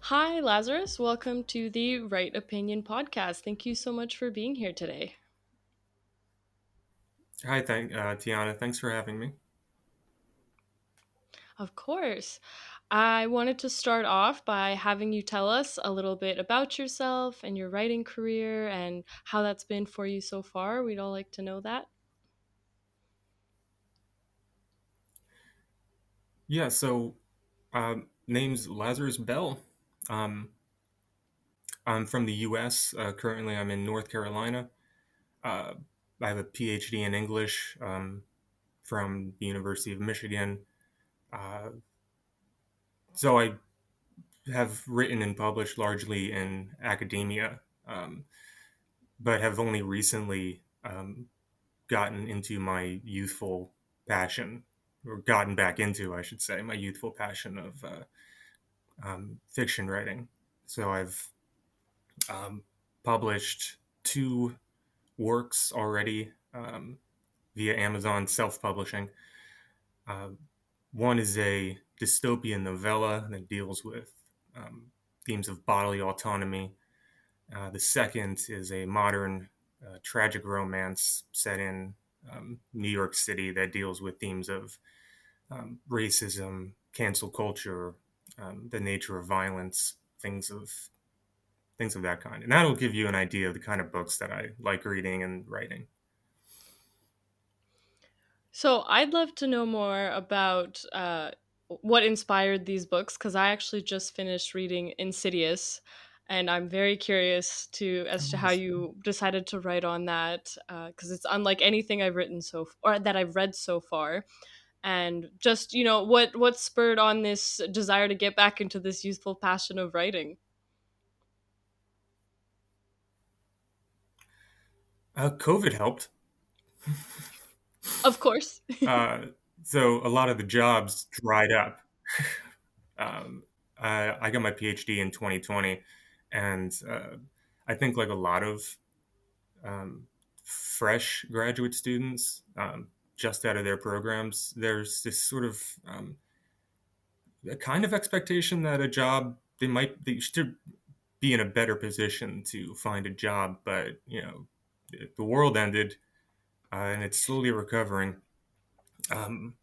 Hi, Lazarus. Welcome to the Right Opinion podcast. Thank you so much for being here today. Hi, Tiana. Thanks for having me. Of course. I wanted to start off by having you tell us a little bit about yourself and your writing career and how that's been for you so far. We'd all like to know that. Yeah, so name's Lazarus Belle. Um, I'm from the U.S. Currently, I'm in North Carolina. Uh, I have a PhD in English from the University of Michigan. Uh, so I have written and published largely in academia, but have only recently gotten into my youthful passion, or gotten back into, I should say, my youthful passion of fiction writing. So I've um, published two works already via Amazon self publishing. Uh, one is a dystopian novella that deals with themes of bodily autonomy. The second is a modern tragic romance set in New York City that deals with themes of racism, cancel culture, the nature of violence, things of that kind. And that'll give you an idea of the kind of books that I like reading and writing. So, I'd love to know more about what inspired these books because I actually just finished reading Insidious, and I'm very curious to as to how you decided to write on that because it's unlike anything I've written or that I've read so far. And just what spurred on this desire to get back into this youthful passion of writing. COVID helped. Of course. Uh, so a lot of the jobs dried up. I got my PhD in 2020, and I think like a lot of um, fresh graduate students just out of their programs, there's this sort of a kind of expectation that they should be in a better position to find a job, but the world ended and it's slowly recovering. Um,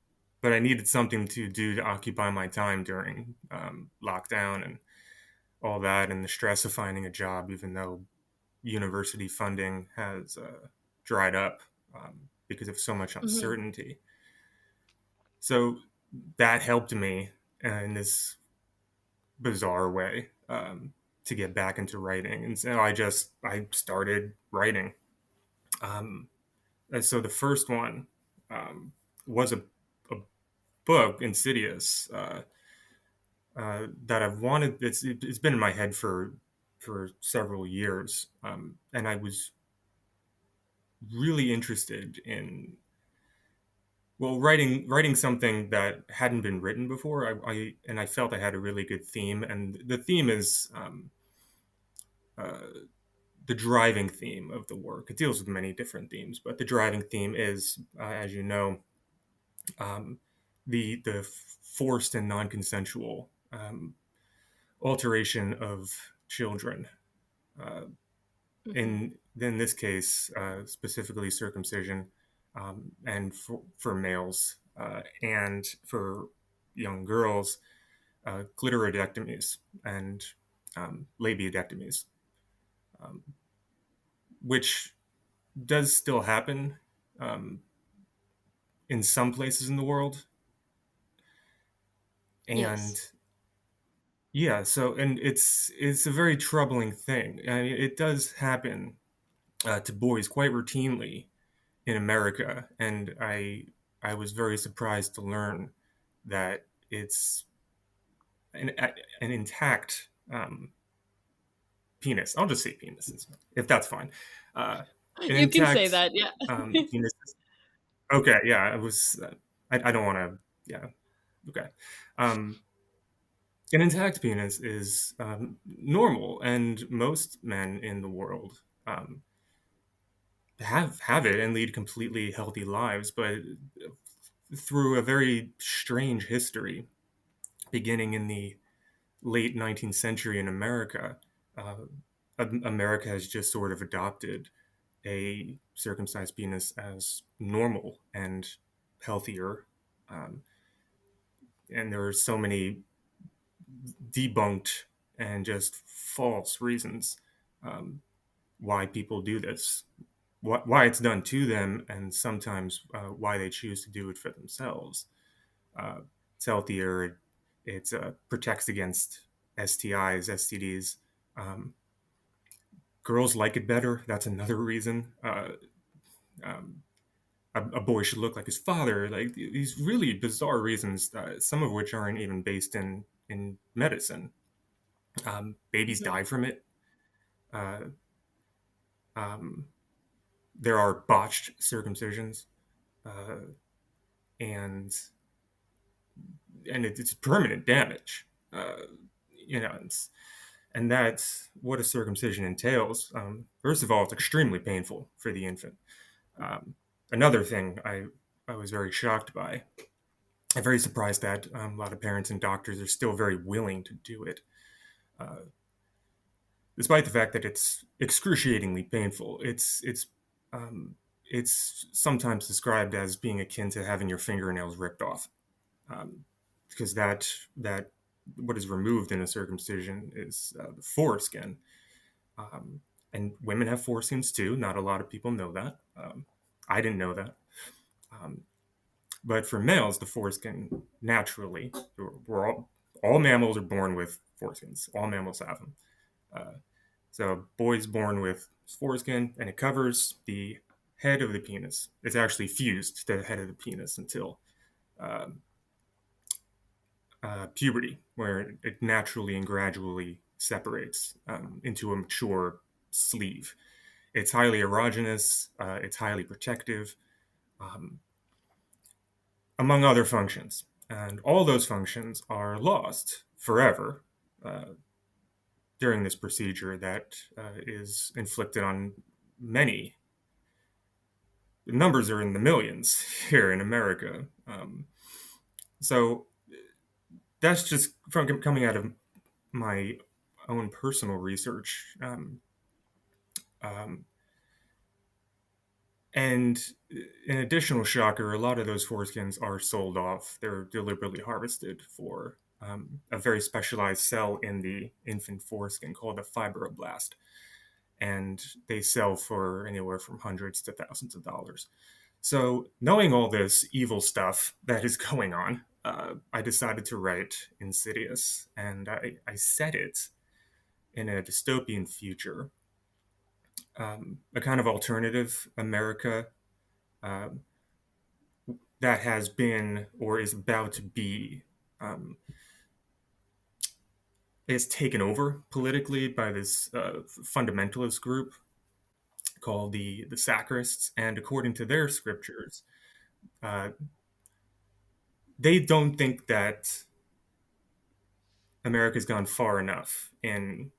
but I needed something to do to occupy my time during lockdown and all that, and the stress of finding a job, even though university funding has dried up because of so much Hmm. uncertainty. So that helped me in this bizarre way to get back into writing, and so I started writing. Um, and so the first one um, was a book, Insidious, that I've wanted. It's been in my head for several years, and I was really interested in writing something that hadn't been written before. I felt I had a really good theme, and the theme is uh, the driving theme of the work. It deals with many different themes, but the driving theme is, as you know, um, the forced and non-consensual alteration of children. Uh, Hmm. in this case, specifically circumcision, and for males and for young girls, clitoridectomies and labiodectomies, um, which does still happen um, in some places in the world. And Yes. yeah, so and it's a very troubling thing. I mean, it does happen to boys quite routinely in America, and I was very surprised to learn that it's an intact penis. I'll just say penises, if that's fine. Uh, an You can say intact that, yeah. penis. Okay, yeah, I was. I don't want to. Yeah, okay. Um, an intact penis is normal, and most men in the world have it and lead completely healthy lives. But through a very strange history, beginning in the late 19th century in America, uh, America has just sort of adopted a circumcised penis as normal and healthier. Um, and there are so many debunked and just false reasons um, why people do this, why it's done to them, and sometimes why they choose to do it for themselves. It's healthier. It protects against STIs, STDs. Um, Girls like it better. That's another reason. Um, a boy should look like his father. Like these really bizarre reasons, some of which aren't even based in medicine. Babies Mhm. die from it. Uh, um, there are botched circumcisions, uh, and it's permanent damage. Uh, you know, and that's what a circumcision entails. First of all, it's extremely painful for the infant. Um, Another thing I was very shocked by. I'm very surprised that a lot of parents and doctors are still very willing to do it, uh, despite the fact that it's excruciatingly painful. It's sometimes described as being akin to having your fingernails ripped off, um, because that what is removed in a circumcision is the foreskin, um, and women have foreskins too. Not a lot of people know that. I didn't know that. Um, But for males, the foreskin naturally, we're all mammals are born with foreskins. All mammals have them. Uh, so a boy's born with foreskin, and it covers the head of the penis. It's actually fused to the head of the penis until um, puberty, where it naturally and gradually separates into a mature sleeve. It's highly erogenous. It's highly protective. Um, among other functions. And all those functions are lost forever uh, during this procedure that is inflicted on many. The numbers are in the millions here in America. So that's just from coming out of my own personal research. Um, And an additional shocker, a lot of those foreskins are sold off. They're deliberately harvested for a very specialized cell in the infant foreskin called a fibroblast. And they sell for anywhere from hundreds to thousands of dollars. So, knowing all this evil stuff that is going on, I decided to write Insidious. And I set it in a dystopian future, a kind of alternative America um, that has been or is about to be um, is taken over politically by this fundamentalist group called the Sacrists, and according to their scriptures, uh, they don't think that America's gone far enough in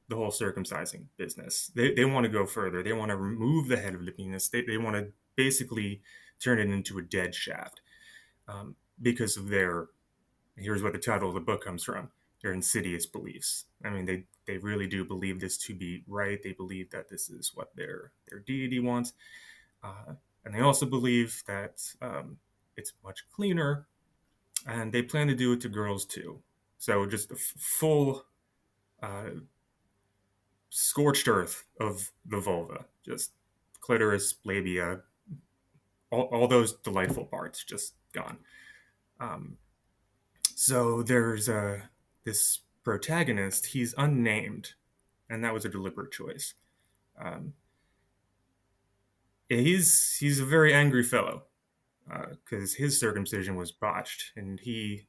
the whole circumcising business. They want to go further. They want to remove the head of the penis. They want to basically turn it into a dead shaft because of their here's what the title of the book comes from their insidious beliefs. I mean, they really do believe this to be right. They believe that this is what their deity wants. And they also believe that it's much cleaner, and they plan to do it to girls too. So just a full uh, scorched earth of the vulva, just clitoris, labia, all those delightful parts just gone. Um, So there's this protagonist. He's unnamed, and that was a deliberate choice. Um, he's a very angry fellow because his circumcision was botched, and he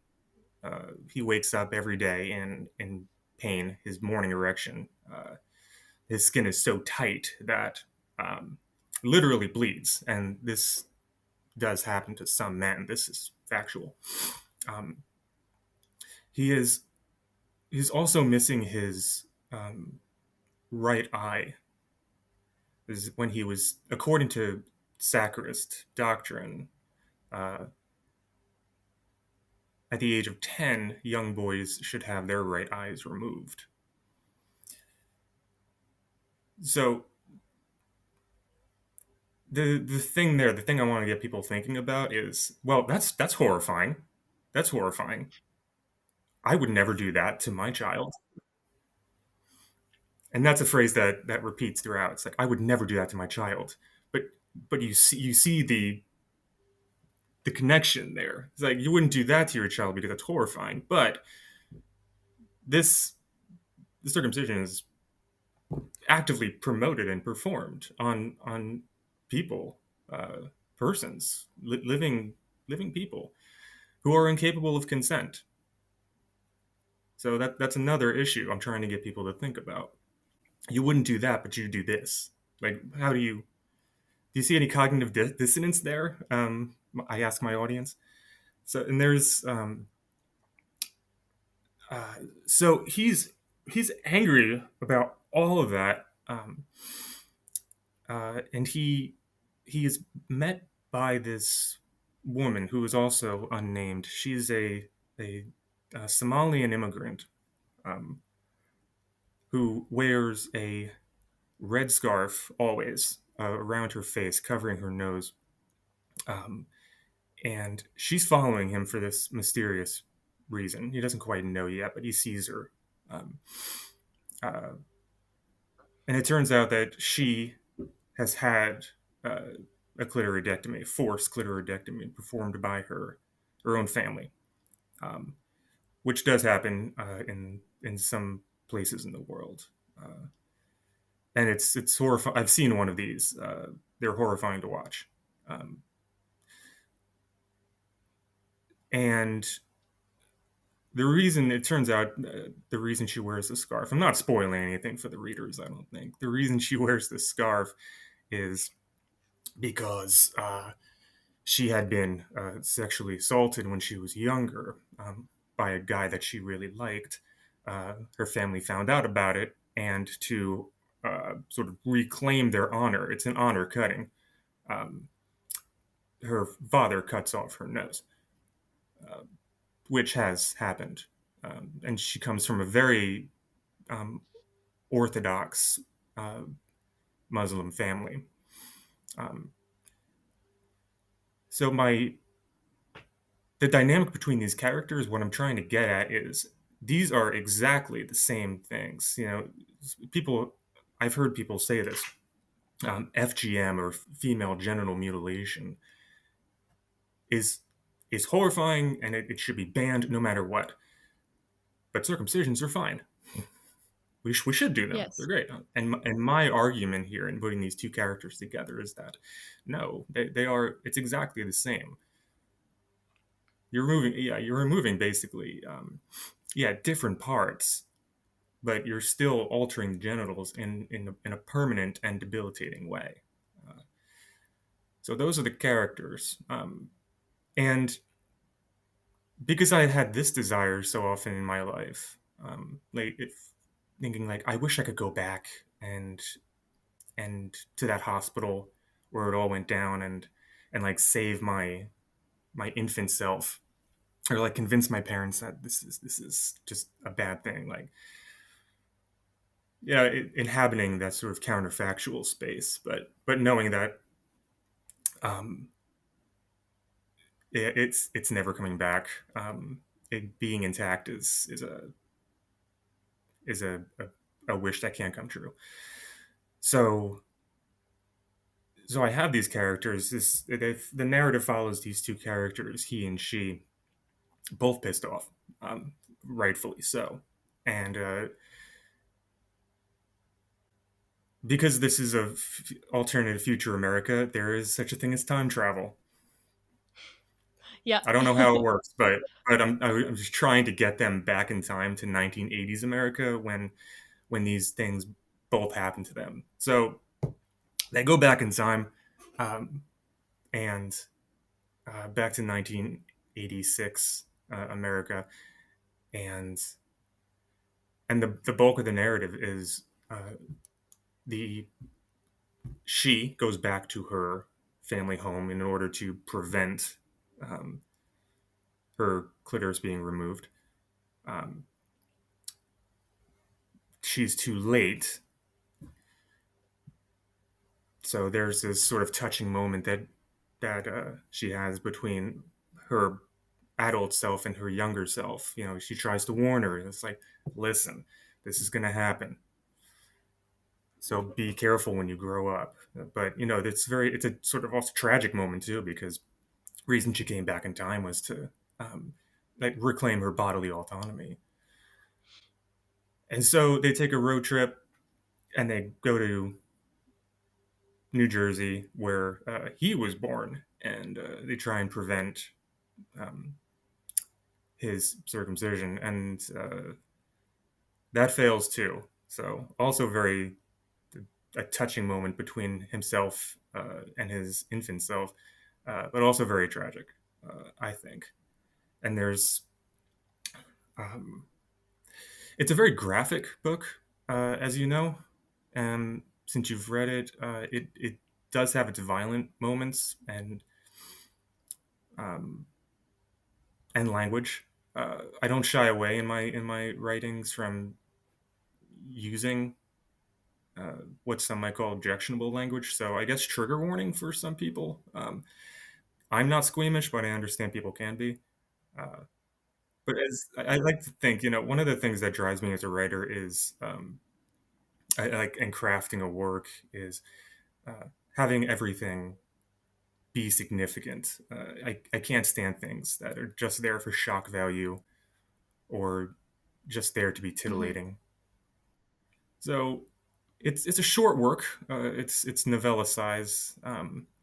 wakes up every day in pain. His morning erection. His skin is so tight that literally bleeds, and this does happen to some men. This is factual. Um, he is he's also missing his right eye is when he was, according to sacrist doctrine, uh, at the age of 10, young boys should have their right eyes removed. So the thing I want to get people thinking about is, well, that's horrifying. That's horrifying. I would never do that to my child. And that's a phrase that repeats throughout. It's like, I would never do that to my child. But you see the connection there. It's like, you wouldn't do that to your child because that's horrifying. But this the circumcision is actively promoted and performed on people, persons, living people who are incapable of consent. So that's another issue I'm trying to get people to think about. You wouldn't do that, but you do this. Like, how do you see any cognitive dissonance there? I ask my audience. So, and there's uh, so he's angry about all of that, and he is met by this woman who is also unnamed. She's a Somalian immigrant, um, who wears a red scarf always around her face, covering her nose. Um, and she's following him for this mysterious reason. He doesn't quite know yet, but he sees her. Um, uh, and it turns out that she has had uh, a clitoridectomy, forced clitoridectomy, performed by her own family, um, which does happen in some places in the world. And it's horrifying. I've seen one of these. They're horrifying to watch. Um, and the reason it turns out the reason she wears the scarf. I'm not spoiling anything for the readers. I don't think the reason she wears the scarf is because she had been sexually assaulted when she was younger, by a guy that she really liked. Her family found out about it, and to sort of reclaim their honor, it's an honor cutting. Um, Her father cuts off her nose, uh, which has happened. And she comes from a very um, orthodox uh, Muslim family. Um, so the dynamic between these characters, what I'm trying to get at is these are exactly the same things. People, I've heard people say this, FGM or female genital mutilation is is horrifying and it should be banned no matter what. But circumcisions are fine. We should do them. They're Yes. great. And my argument here in putting these two characters together is that no, they are. It's exactly the same. You're removing basically, different parts, but you're still altering the genitals in a permanent and debilitating way. Uh, so those are the characters, and because I had this desire so often in my life, like if thinking like I wish I could go back and to that hospital where it all went down and like save my infant self, or like convince my parents that this is just a bad thing, like inhabiting that sort of counterfactual space, but knowing that um, it's never coming back. It being intact is a wish that can't come true. So so I have these characters. The narrative follows these two characters, he and she, both pissed off, rightfully so, and because this is a alternative future America, there is such a thing as time travel. Yeah. I don't know how it works, but I'm just trying to get them back in time to 1980s America when these things both happen to them. So they go back in time, um, and back to 1986 America, and the bulk of the narrative is the she goes back to her family home in order to prevent um, her clitoris being removed. Um, she's too late, so there's this sort of touching moment that she has between her adult self and her younger self. You know, she tries to warn her. It's like, listen, this is going to happen. So be careful when you grow up. But you know, it's a sort of also tragic moment too, because the reason she came back in time was to um, like reclaim her bodily autonomy. And so they take a road trip and they go to New Jersey, where he was born, and they try and prevent um, his circumcision, and that fails too. So also very a touching moment between himself and his infant self, but also very tragic, I think. And there's it's a very graphic book, as you know, and since you've read it, it does have its violent moments um, and language. I don't shy away in my writings from using what some might call objectionable language. So I guess trigger warning for some people. I'm not squeamish, but I understand people can be. Uh, but as I like to think, you know, one of the things that drives me as a writer is I like and crafting a work is having everything be significant. I can't stand things that are just there for shock value or just there to be Hmm. titillating. So it's a short work. It's novella size.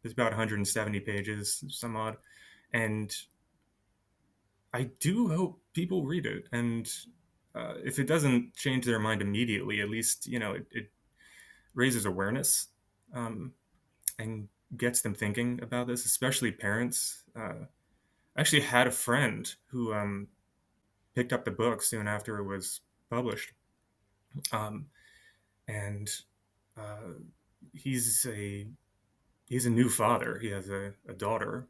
It's about 170 pages, some odd, and I do hope people read it. And if it doesn't change their mind immediately, at least you know it raises awareness um, and gets them thinking about this, especially parents. I actually had a friend who picked up the book soon after it was published, um, and uh, he's a he's a new father. He has a daughter,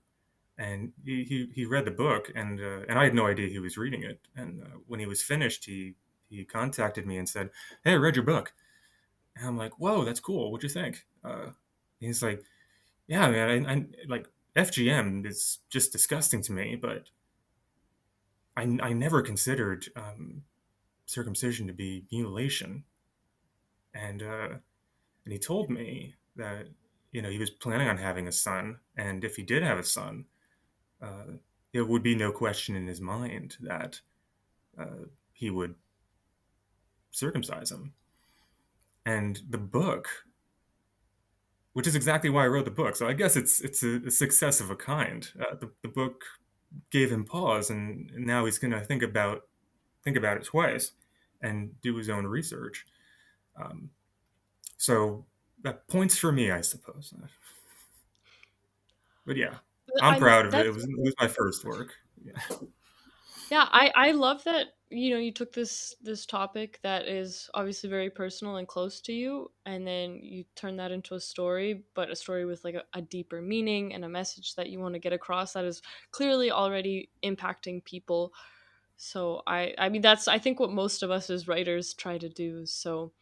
and he read the book, and I had no idea he was reading it. And when he was finished, he contacted me and said, "Hey, I read your book." And I'm like, "Whoa, that's cool. What'd you think?" He's like, "Yeah, man, I like FGM is just disgusting to me, but I never considered circumcision to be mutilation." And and he told me that you know he was planning on having a son, and if he did have a son, uh, there would be no question in his mind that he would circumcise him. And the book, which is exactly why I wrote the book, so I guess it's a success of a kind. The book gave him pause, and now he's going to think about it twice and do his own research. Um, so that points for me, I suppose. But yeah, I'm I'm proud of it. that's It was my first work. Yeah. Yeah, I love that, you know, you took this topic that is obviously very personal and close to you, and then you turn that into a story, but a story with like a deeper meaning and a message that you want to get across that is clearly already impacting people. So I mean that's I think what most of us as writers try to do. So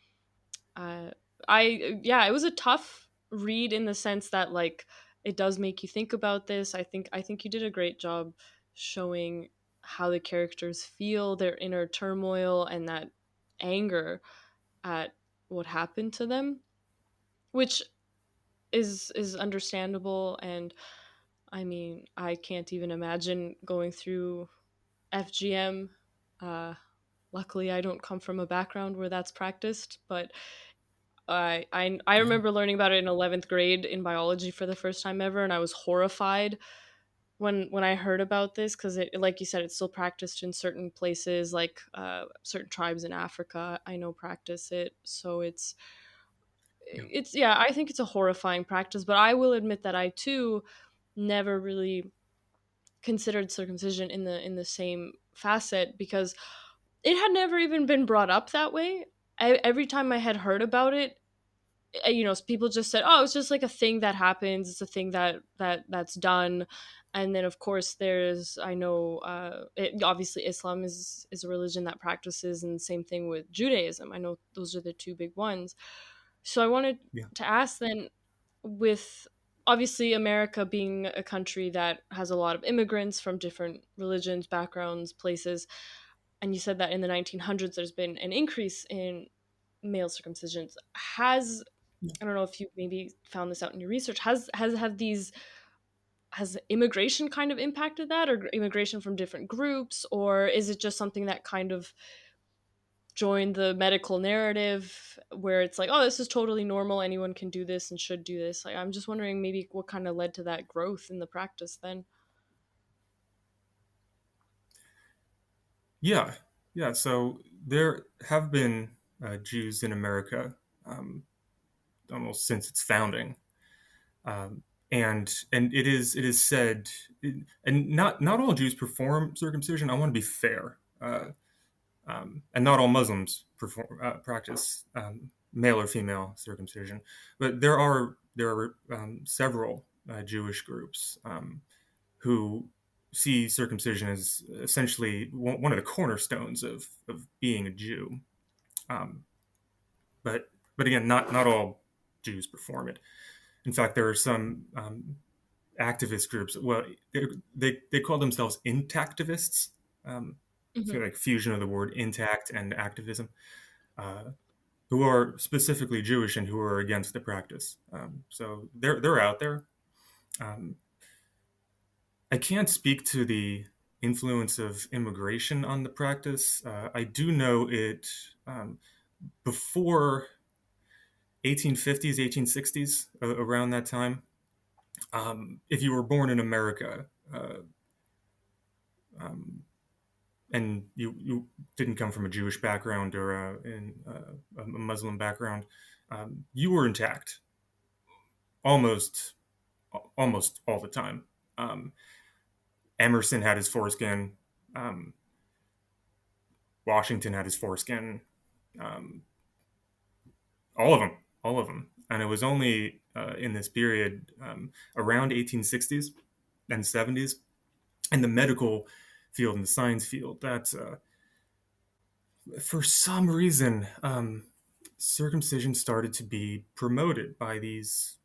uh, yeah, it was a tough read in the sense that like it does make you think about this. I think you did a great job showing how the characters feel, their inner turmoil and that anger at what happened to them, which is understandable. And I mean, I can't even imagine going through FGM. Uh, Luckily, I don't come from a background where that's practiced, but I Yeah. remember learning about it in 11th grade in biology for the first time ever, and I was horrified when I heard about this because it, like you said, it's still practiced in certain places, like certain tribes in Africa. I know practice it, so Yeah. it's yeah. I think it's a horrifying practice, but I will admit that I too never really considered circumcision in the same facet because it had never even been brought up that way. Every time I had heard about it, you know, people just said, "Oh, it's just like a thing that happens. It's a thing that's done." And then of course there's, I know, obviously Islam is a religion that practices, and same thing with Judaism. I know those are the two big ones. So I wanted Yeah. to ask then, with obviously America being a country that has a lot of immigrants from different religions, backgrounds, places, and you said that in the 1900s there's been an increase in male circumcisions. Has, I don't know if you maybe found this out in your research, has have these, has immigration kind of impacted that, or immigration from different groups, or is it just something that kind of joined the medical narrative where it's like, oh, this is totally normal, anyone can do this and should do this? Like, I'm just wondering maybe what kind of led to that growth in the practice then. Yeah, yeah. So there have been Jews in America um, almost since its founding, um, and it is said, and not all Jews perform circumcision. I want to be fair, and not all Muslims perform practice male or female circumcision, but there are several Jewish groups who see circumcision as essentially one of the cornerstones of being a Jew. Um, but again, not all Jews perform it. In fact, there are some activist groups. Well, they call themselves intactivists. Um, so Hmm. like fusion of the word intact and activism, uh, who are specifically Jewish and who are against the practice. So they're out there. Um, I can't speak to the influence of immigration on the practice. I do know it before 1850s, 1860s, around that time. If you were born in America uh, um, and you didn't come from a Jewish background or a Muslim background, you were intact almost almost all the time. Um, Emerson had his foreskin. Um, Washington had his foreskin. Um, all of them, all of them. And it was only in this period around 1860s and 70s in the medical field and the science field that for some reason circumcision started to be promoted by these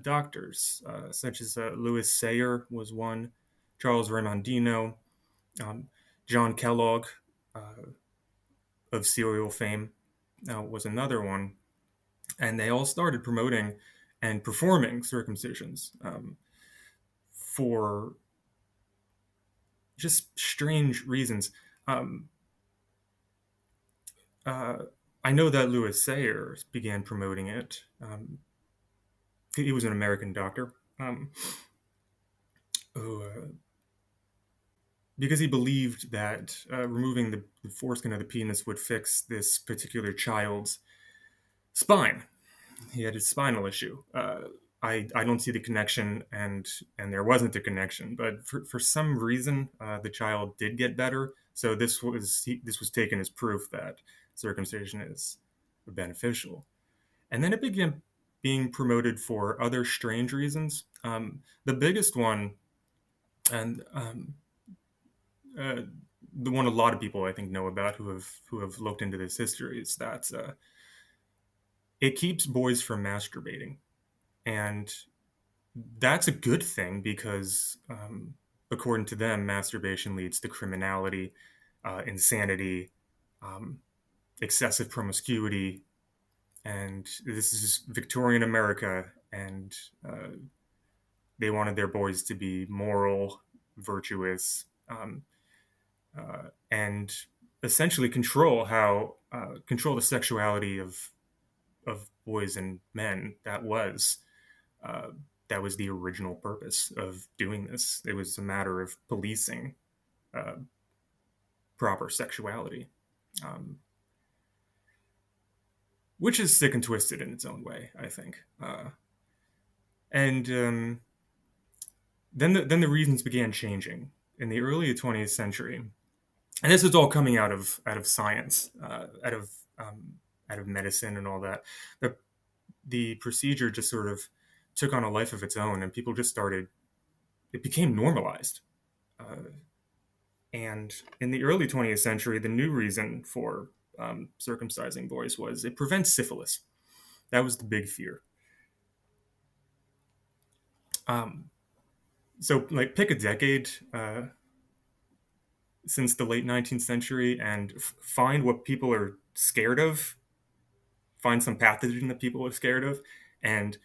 doctors, such as Louis Sayer was one, Charles Raymondino, um, John Kellogg of cereal fame was another one, and they all started promoting and performing circumcisions for just strange reasons. Um, uh, I know that Louis Sayer began promoting it. He was an American doctor who, because he believed that removing the foreskin of the penis would fix this particular child's spine. He had a spinal issue. I don't see the connection, and there wasn't a connection. But for some reason, the child did get better. So this was taken as proof that circumcision is beneficial. And then it began being promoted for other strange reasons. The biggest one, and uh, the one a lot of people I think know about who have looked into this history, is that it keeps boys from masturbating, and that's a good thing because, according to them, masturbation leads to criminality, insanity, um, excessive promiscuity, and this is Victorian America, and they wanted their boys to be moral, virtuous, and essentially control the sexuality of boys and men. Uh, that was the original purpose of doing this. It was a matter of policing uh, proper sexuality, um, which is sick and twisted in its own way, I think. And then the reasons began changing in the early 20th century, and this is all coming out of science, out of medicine and all that. The procedure just sort of took on a life of its own, and people just started it became normalized. And in the early 20th century, the new reason for circumcising boys was it prevents syphilis. That was the big fear. Um, so, like, pick a decade since the late 19th century and find what people are scared of, find some pathogen that people are scared of, and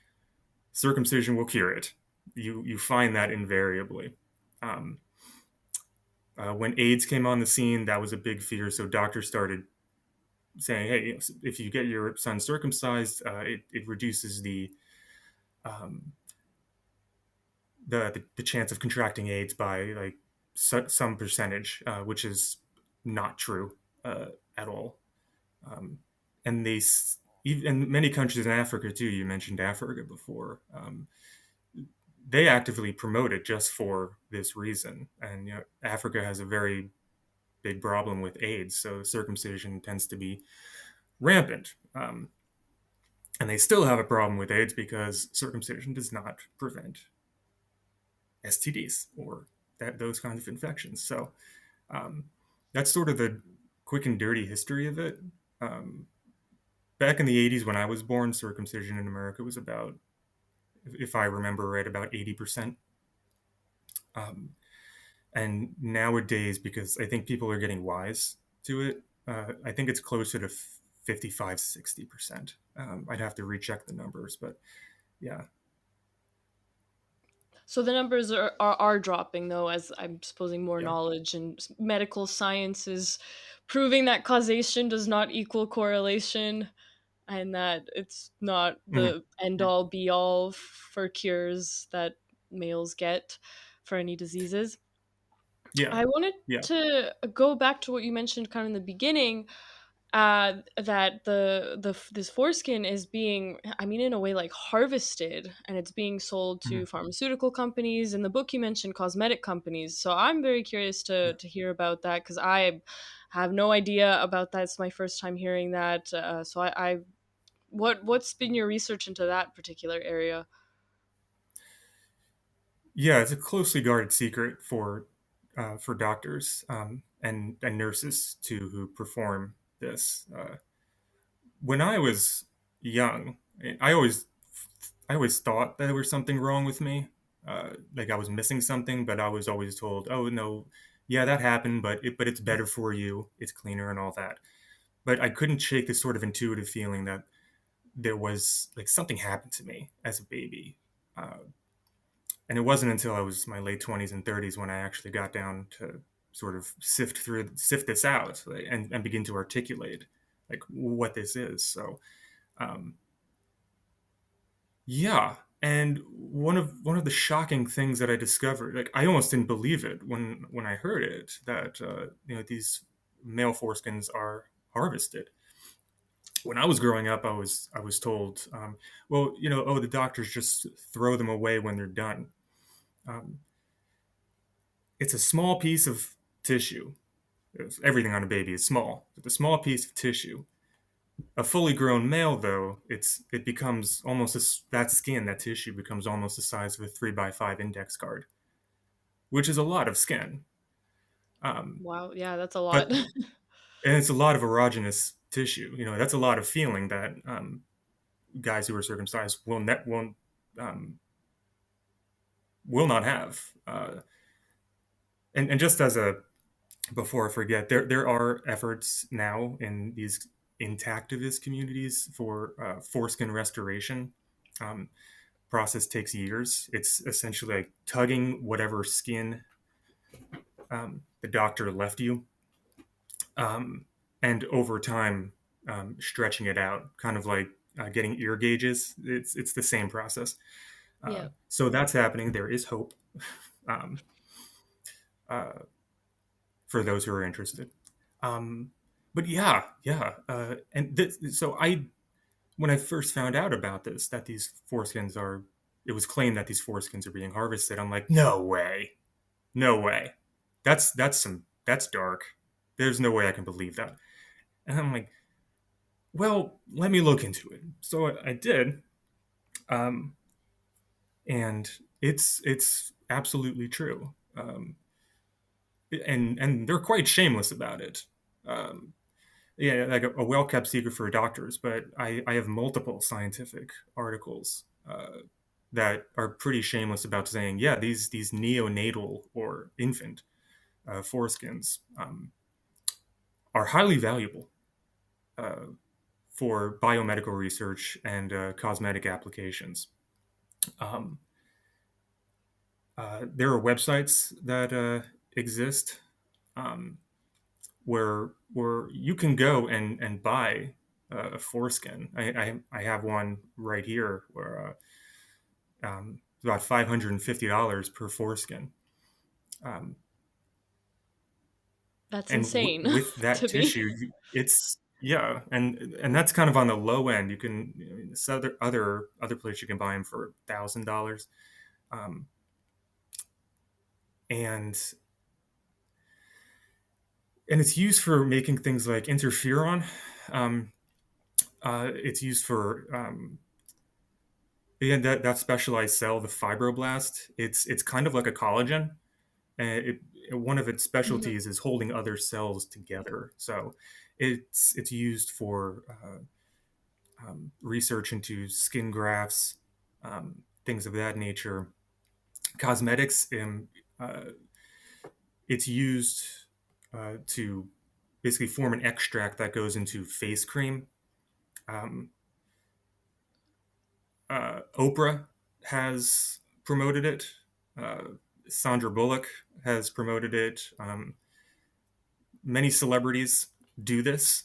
circumcision will cure it. You find that invariably. Um, when AIDS came on the scene, that was a big fear. So doctors started saying, "Hey, if you get your son circumcised, it reduces um, the chance of contracting AIDS by like some percentage," which is not true at all. Um, and they and many countries in Africa too. You mentioned Africa before. They actively promote it just for this reason. And Africa has a very big problem with AIDS, so circumcision tends to be rampant. And they still have a problem with AIDS because circumcision does not prevent STDs or those kinds of infections. So um, that's sort of the quick and dirty history of it. Um, Back in the 80s, when I was born, circumcision in America was about, if I remember right, about 80%. Um, and nowadays, because I think people are getting wise to it, I think it's closer to 55, 60%. I'd have to recheck the numbers, but yeah. So the numbers are dropping though, as I'm supposing more Yeah. knowledge and medical science is proving that causation does not equal correlation, and that it's not Mhm. the end all be all for cures that males get for any diseases. Yeah. I wanted Yeah. to go back to what you mentioned kind of in the beginning, that this foreskin is being, I mean, in a way, like harvested, and it's being sold to Mhm. pharmaceutical companies. In the book you mentioned cosmetic companies, so I'm very curious Yeah. to hear about that, because I have no idea about that. It's my first time hearing that. So I what's been your research into that particular area? Yeah, it's a closely guarded secret for doctors and nurses too who perform this. When I was young, I always thought that there was something wrong with me, like I was missing something. But I was always told, "Oh no, yeah, that happened, but it's better for you. It's cleaner and all that." But I couldn't shake this sort of intuitive feeling that there was like something happened to me as a baby. Uh, and it wasn't until I was my late 20s and 30s when I actually got down to sort of sift this out, like, and begin to articulate like what this is. So um, yeah, and one of the shocking things that I discovered, like I almost didn't believe it when I heard it, that these male foreskins are harvested. When I was growing up, I was told, well, oh, the doctors just throw them away when they're done. Um, it's a small piece of tissue. Everything on a baby is small. It's a small piece of tissue. A fully grown male, though, it becomes almost that skin, that tissue becomes almost the size of a 3 by 5 index card, which is a lot of skin. Um, Wow, yeah, that's a lot. but and it's a lot of erogenous tissue. That's a lot of feeling that guys who are circumcised um, will not have. And just as a before I forget, there are efforts now in these intactivist communities for foreskin restoration. Um, Process takes years. It's essentially like tugging whatever skin the doctor left you, um, and over time stretching it out, kind of like getting ear gauges. It's the same process. Yeah. So that's happening. There is hope um, uh, for those who are interested. Um, but yeah, yeah, so when I first found out about this, that these foreskins are, it was claimed that these foreskins are being harvested. I'm like, no way, no way. That's dark. There's no way I can believe that. And I'm like, well, let me look into it. So I did, um, and it's absolutely true. And they're quite shameless about it. Um, yeah, like a well kept secret for doctors, but I have multiple scientific articles that are pretty shameless about saying, yeah, these neonatal or infant foreskins are highly valuable uh, for biomedical research and cosmetic applications. Um, there are websites that exist um, where you can go and buy a foreskin. I have one right here where it's about $550 per foreskin. Um, That's and insane with that to me. tissue, it's yeah, and that's kind of on the low end. You can this other place you can buy them for $1,000, um, and it's used for making things like interferon. Um, it's used for yeah, that specialized cell, the fibroblast. It's kind of like a collagen, and one of its Mhm. specialties is holding other cells together. So it's used for research into skin grafts, things of that nature. Cosmetics, uh, it's used to basically form an extract that goes into face cream. Um, Oprah has promoted it. Uh, Sandra Bullock has promoted it. Many celebrities do this.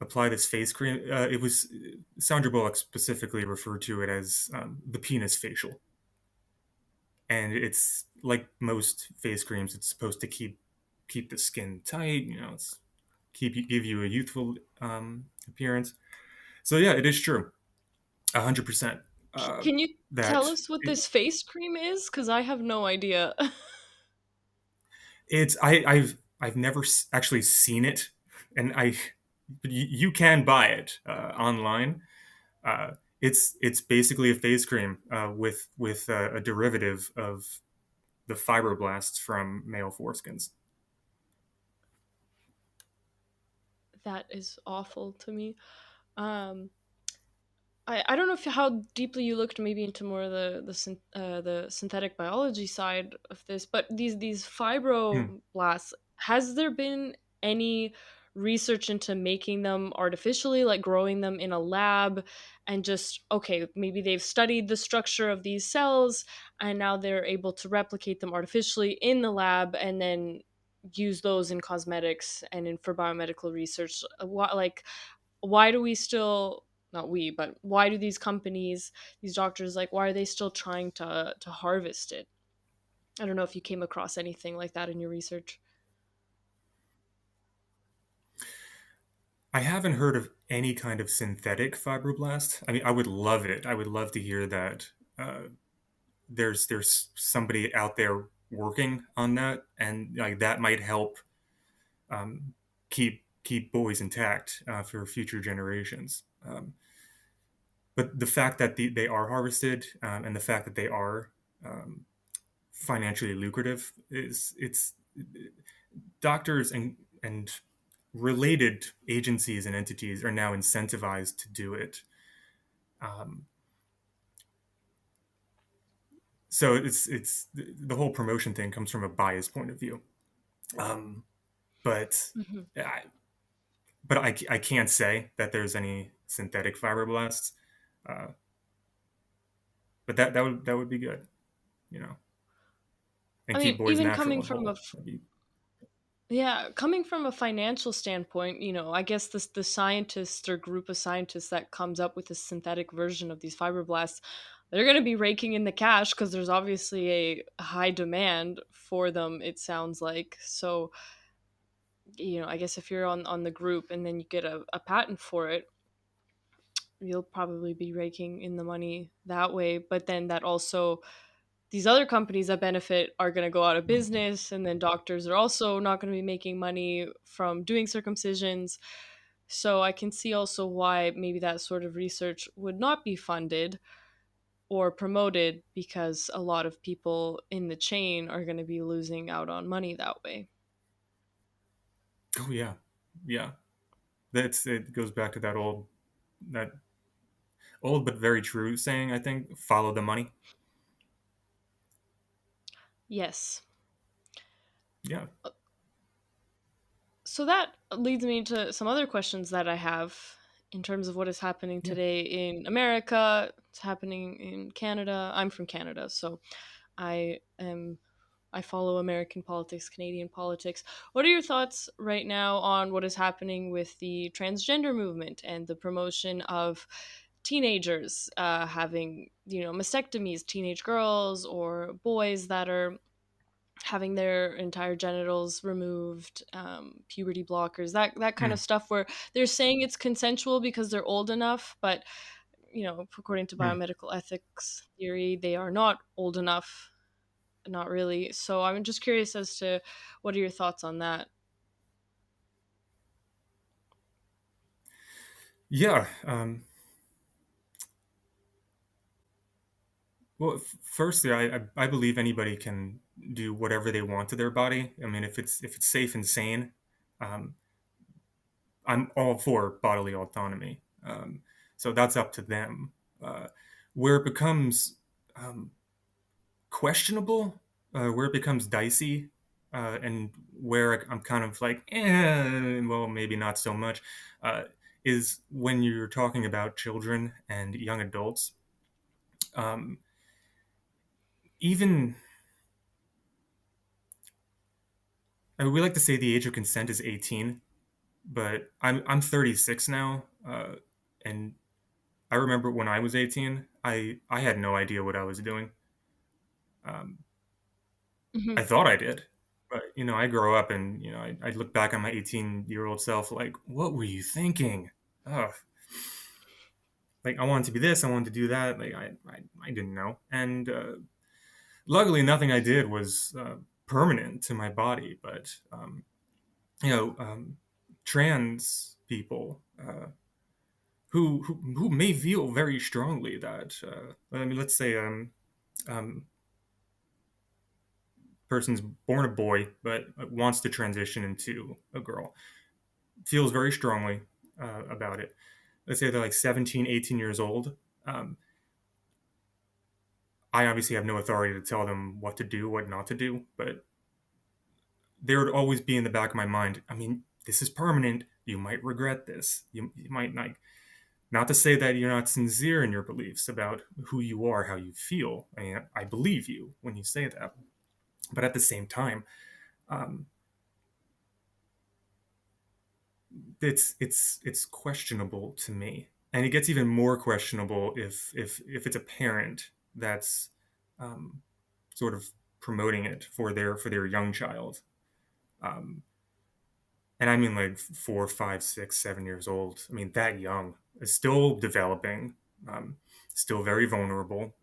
Apply this face cream. It was Sandra Bullock specifically referred to it as the penis facial, and it's like most face creams. It's supposed to keep the skin tight. It's give you a youthful appearance. So yeah, it is true, 100%. Can you tell That us what this face cream is? Because I have no idea. I've never actually seen it, and you can buy it online. Uh, it's basically a face cream with a derivative of the fibroblasts from male foreskins. That is awful to me. Um, I don't know if how deeply you looked maybe into more of the synthetic biology side of this, but these Hmm. fibroblasts, has there been any research into making them artificially, like growing them in a lab, and just okay, maybe they've studied the structure of these cells and now they're able to replicate them artificially in the lab and then use those in cosmetics and in for biomedical research? What like why do we still, not we, but why do these companies, these doctors, like why are they still trying to harvest it? I don't know if you came across anything like that in your research. I haven't heard of any kind of synthetic fibroblast. I mean, I would love it. I would love to hear that there's somebody out there working on that, and like that might help um, keep boys intact for future generations. But the fact that they are harvested and the fact that they are um, financially lucrative is it's doctors and related agencies and entities are now incentivized to do it. Um, so it's the whole promotion thing comes from a biased point of view. Um, but Hmm. I, I can't say that there's any synthetic fibroblasts. Uh, but that would be good, you know, and I keep mean, boys even natural coming and from a whole. That'd be, yeah, coming from a financial standpoint, I guess this the scientists or group of scientists that comes up with a synthetic version of these fibroblasts, they're going to be raking in the cash because there's obviously a high demand for them. It sounds like so. I guess if you're on the group and then you get a patent for it, you'll probably be raking in the money that way. But then that also, these other companies that benefit are going to go out of business, and then doctors are also not going to be making money from doing circumcisions. So I can see also why maybe that sort of research would not be funded. or promoted because a lot of people in the chain are going to be losing out on money that way. Oh yeah, yeah. That's it. Goes back to that old but very true saying. I think follow the money. Yes. Yeah, So that leads me to some other questions that I have in terms of what is happening yeah, today in America. It's happening in Canada. I'm from Canada, so I am I follow American politics, Canadian politics. What are your thoughts right now on what is happening with the transgender movement and the promotion of teenagers having, mastectomies, teenage girls or boys that are having their entire genitals removed, puberty blockers, that kind of mm, stuff, where they're saying it's consensual because they're old enough, but according to mm. biomedical ethics theory, they are not old enough, not really. So I'm just curious as to what are your thoughts on that? Yeah. Well, firstly, I believe anybody can do whatever they want to their body. I mean, if it's safe and sane, um, I'm all for bodily autonomy. So that's up to them. Uh, where it becomes um, questionable, where it becomes dicey, and where I'm kind of like, well, maybe not so much, uh, is when you're talking about children and young adults. Um, even I mean, we like to say the age of consent is 18, but I'm 36 now, and I remember when I was 18, I had no idea what I was doing. Um, I Hmm. thought I did, but I grow up and I look back on my 18-year-old self like, what were you thinking? Ugh. Like I wanted to be this, I wanted to do that. Like I didn't know, and luckily nothing I did was permanent to my body. But you know, trans people. Who may feel very strongly that I mean, let's say um, person's born a boy but wants to transition into a girl, feels very strongly about it. Let's say they're like 17, 18 years old. um, I obviously have no authority to tell them what to do, what not to do, but there would always be in the back of my mind, I mean, this is permanent, you might regret this, you might not to say that you're not sincere in your beliefs about who you are, how you feel. I mean, I believe you when you say that, but at the same time, um, it's questionable to me, and it gets even more questionable if it's a parent that's um, sort of promoting it for their young child, um, and I mean like 4, 5, 6, 7 years old. I mean that young is still developing, um, still very vulnerable,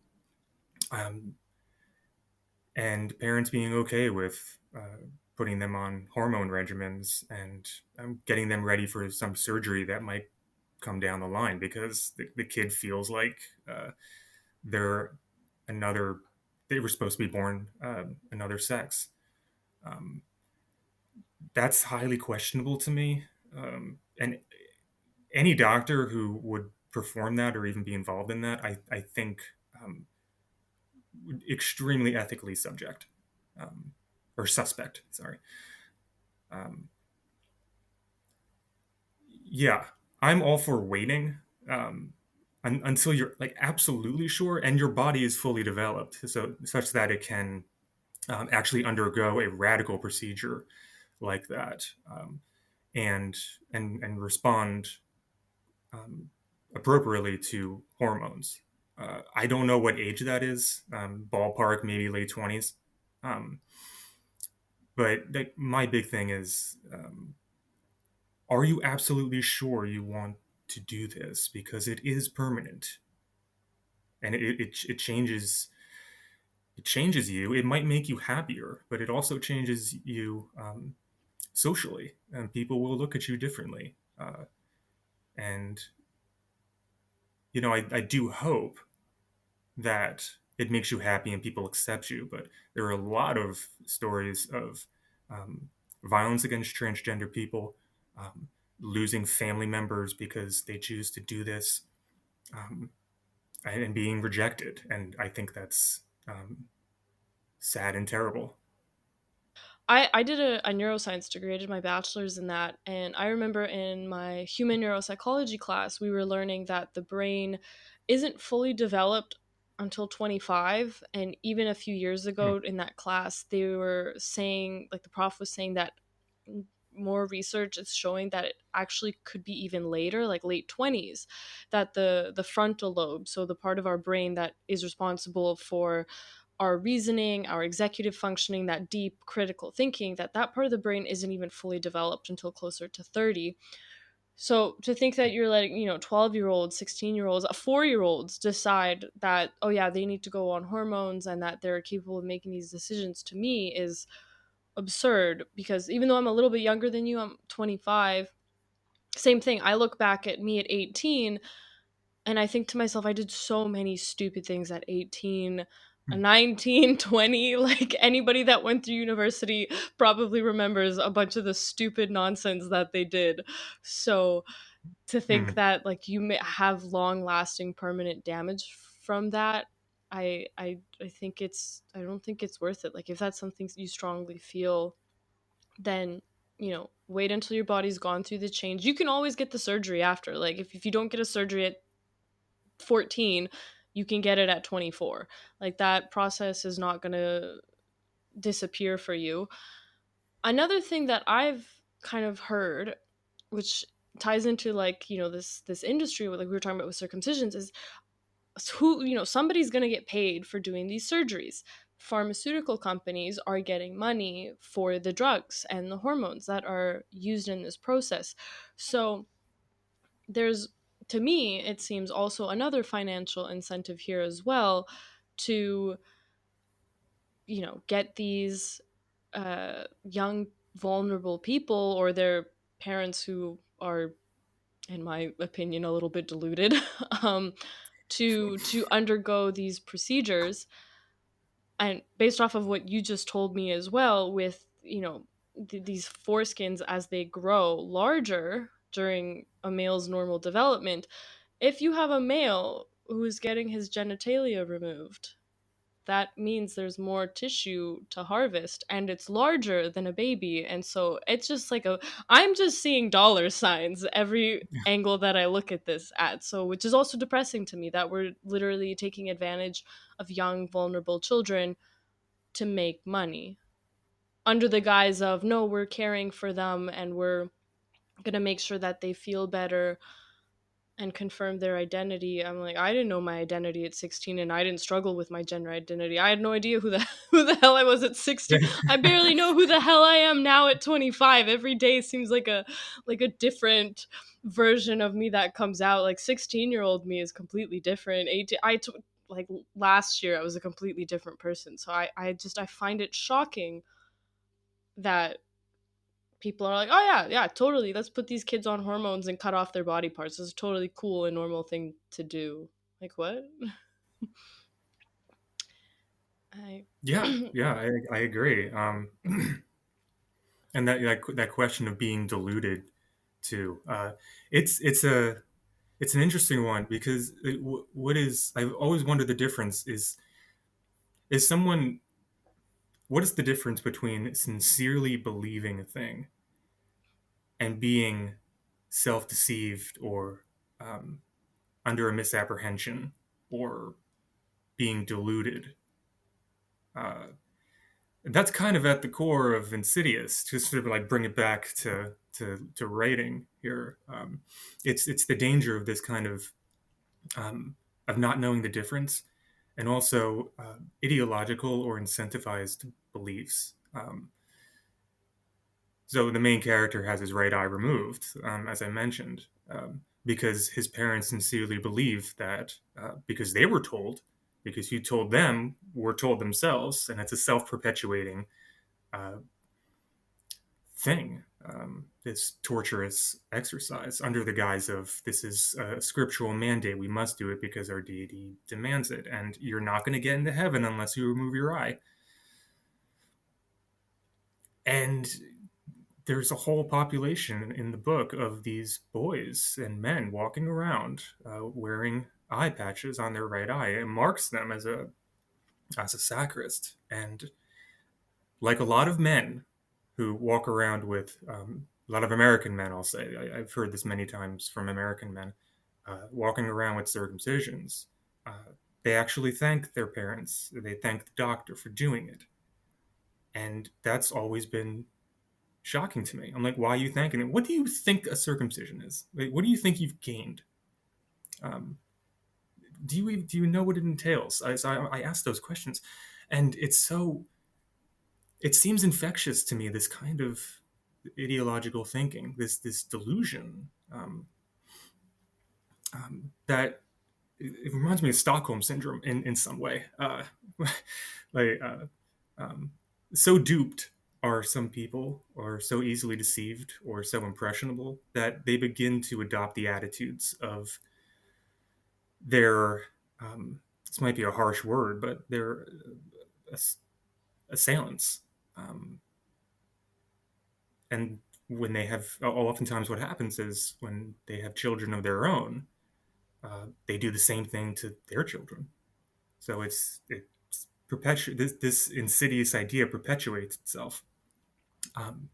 um, and parents being okay with putting them on hormone regimens and getting them ready for some surgery that might come down the line because the kid feels like they're another they were supposed to be born another sex. um, that's highly questionable to me, and any doctor who would perform that or even be involved in that, I think extremely ethically subject, um, or suspect, sorry. um, yeah, I'm all for waiting, until you're like absolutely sure and your body is fully developed, so such that it can actually undergo a radical procedure like that, and and respond appropriately to hormones. I don't know what age that is. Ballpark, maybe late 20s. Um, but like, my big thing is, are you absolutely sure you want to do this? Because it is permanent, and it changes. It changes you. It might make you happier, but it also changes you socially, and people will look at you differently. And I do hope that it makes you happy and people accept you. But there are a lot of stories of um, violence against transgender people, um, losing family members because they choose to do this, um, and being rejected. And I think that's sad and terrible. I did a neuroscience degree. I did my bachelor's in that. And I remember in my human neuropsychology class, we were learning that the brain isn't fully developed until 25. And even a few years Mm, ago in that class, they were saying, like, the prof was saying that more research is showing that it actually could be even later, like late 20s, that the frontal lobe, so the part of our brain that is responsible for our reasoning, our executive functioning, that deep critical thinking, that part of the brain isn't even fully developed until closer to 30. So to think that you're letting, 12-year-olds, 16-year-olds, 4-year-olds decide that, oh yeah, they need to go on hormones and that they're capable of making these decisions, to me is absurd, because even though I'm a little bit younger than you, I'm 25. Same thing. I look back at me at 18 and I think to myself, I did so many stupid things at 18, mm, 19, 20. Like, anybody that went through university probably remembers a bunch of the stupid nonsense that they did. So to think mm. that, like, you may have long lasting permanent damage from that, I think I don't think it's worth it. Like, if that's something you strongly feel, then wait until your body's gone through the change. You can always get the surgery after. Like, if you don't get a surgery at 14, you can get it at 24. Like, that process is not going to disappear for you. Another thing that I've kind of heard, which ties into, like, this industry, like we were talking about with circumcisions, is who, somebody's going to get paid for doing these surgeries. Pharmaceutical companies are getting money for the drugs and the hormones that are used in this process. So there's, to me, it seems also another financial incentive here as well, to get these young vulnerable people, or their parents who are, in my opinion, a little bit deluded, um, to undergo these procedures. And based off of what you just told me as well, with these foreskins, as they grow larger during a male's normal development, if you have a male who is getting his genitalia removed, that means there's more tissue to harvest and it's larger than a baby. And so it's just like I'm just seeing dollar signs every angle that I look at this at. So, which is also depressing to me, that we're literally taking advantage of young, vulnerable children to make money under the guise of, no, we're caring for them and we're going to make sure that they feel better and confirm their identity. I'm like, I didn't know my identity at 16, and I didn't struggle with my gender identity. I had no idea who the who the hell I was at 16. I barely know who the hell I am now at 25. Every day seems like a different version of me that comes out. Like, 16-year-old me is completely different. 18, like last year I was a completely different person. So I find it shocking that people are like, oh yeah, yeah, totally. Let's put these kids on hormones and cut off their body parts. It's a totally cool and normal thing to do. Like, what? I Yeah, yeah, I agree. And that question of being deluded too. It's a it's an interesting one because what is I've always wondered the difference is someone what is the difference between sincerely believing a thing and being self-deceived or um, under a misapprehension or being deluded. Uh, that's kind of at the core of Insidious. To sort of like bring it back to writing here. It's the danger of this kind of not knowing the difference, and also ideological or incentivized beliefs. So the main character has his right eye removed, as I mentioned, because his parents sincerely believe that because they were told, because you told them, were told themselves, and it's a self-perpetuating uh, thing. this torturous exercise under the guise of this is a scriptural mandate. We must do it because our deity demands it, and you're not going to get into heaven unless you remove your eye. And there's a whole population in the book of these boys and men walking around wearing eye patches on their right eye. It marks them as a sacrist. And like a lot of men who walk around with a lot of American men, I'll say, I've heard this many times from American men walking around with circumcisions. They actually thank their parents. They thank the doctor for doing it. And that's always been shocking to me. I'm like, why are you thanking them? What do you think a circumcision is? Like, what do you think you've gained? Um, do you know what it entails? I asked those questions, and it seems infectious to me. This kind of ideological thinking, this delusion that it reminds me of Stockholm syndrome in some way. Like so duped are some people, or so easily deceived, or so impressionable that they begin to adopt the attitudes of their. This might be a harsh word, but their assailants. Um, and when they have, oftentimes what happens is when they have children of their own, they do the same thing to their children. So this insidious idea perpetuates itself, um,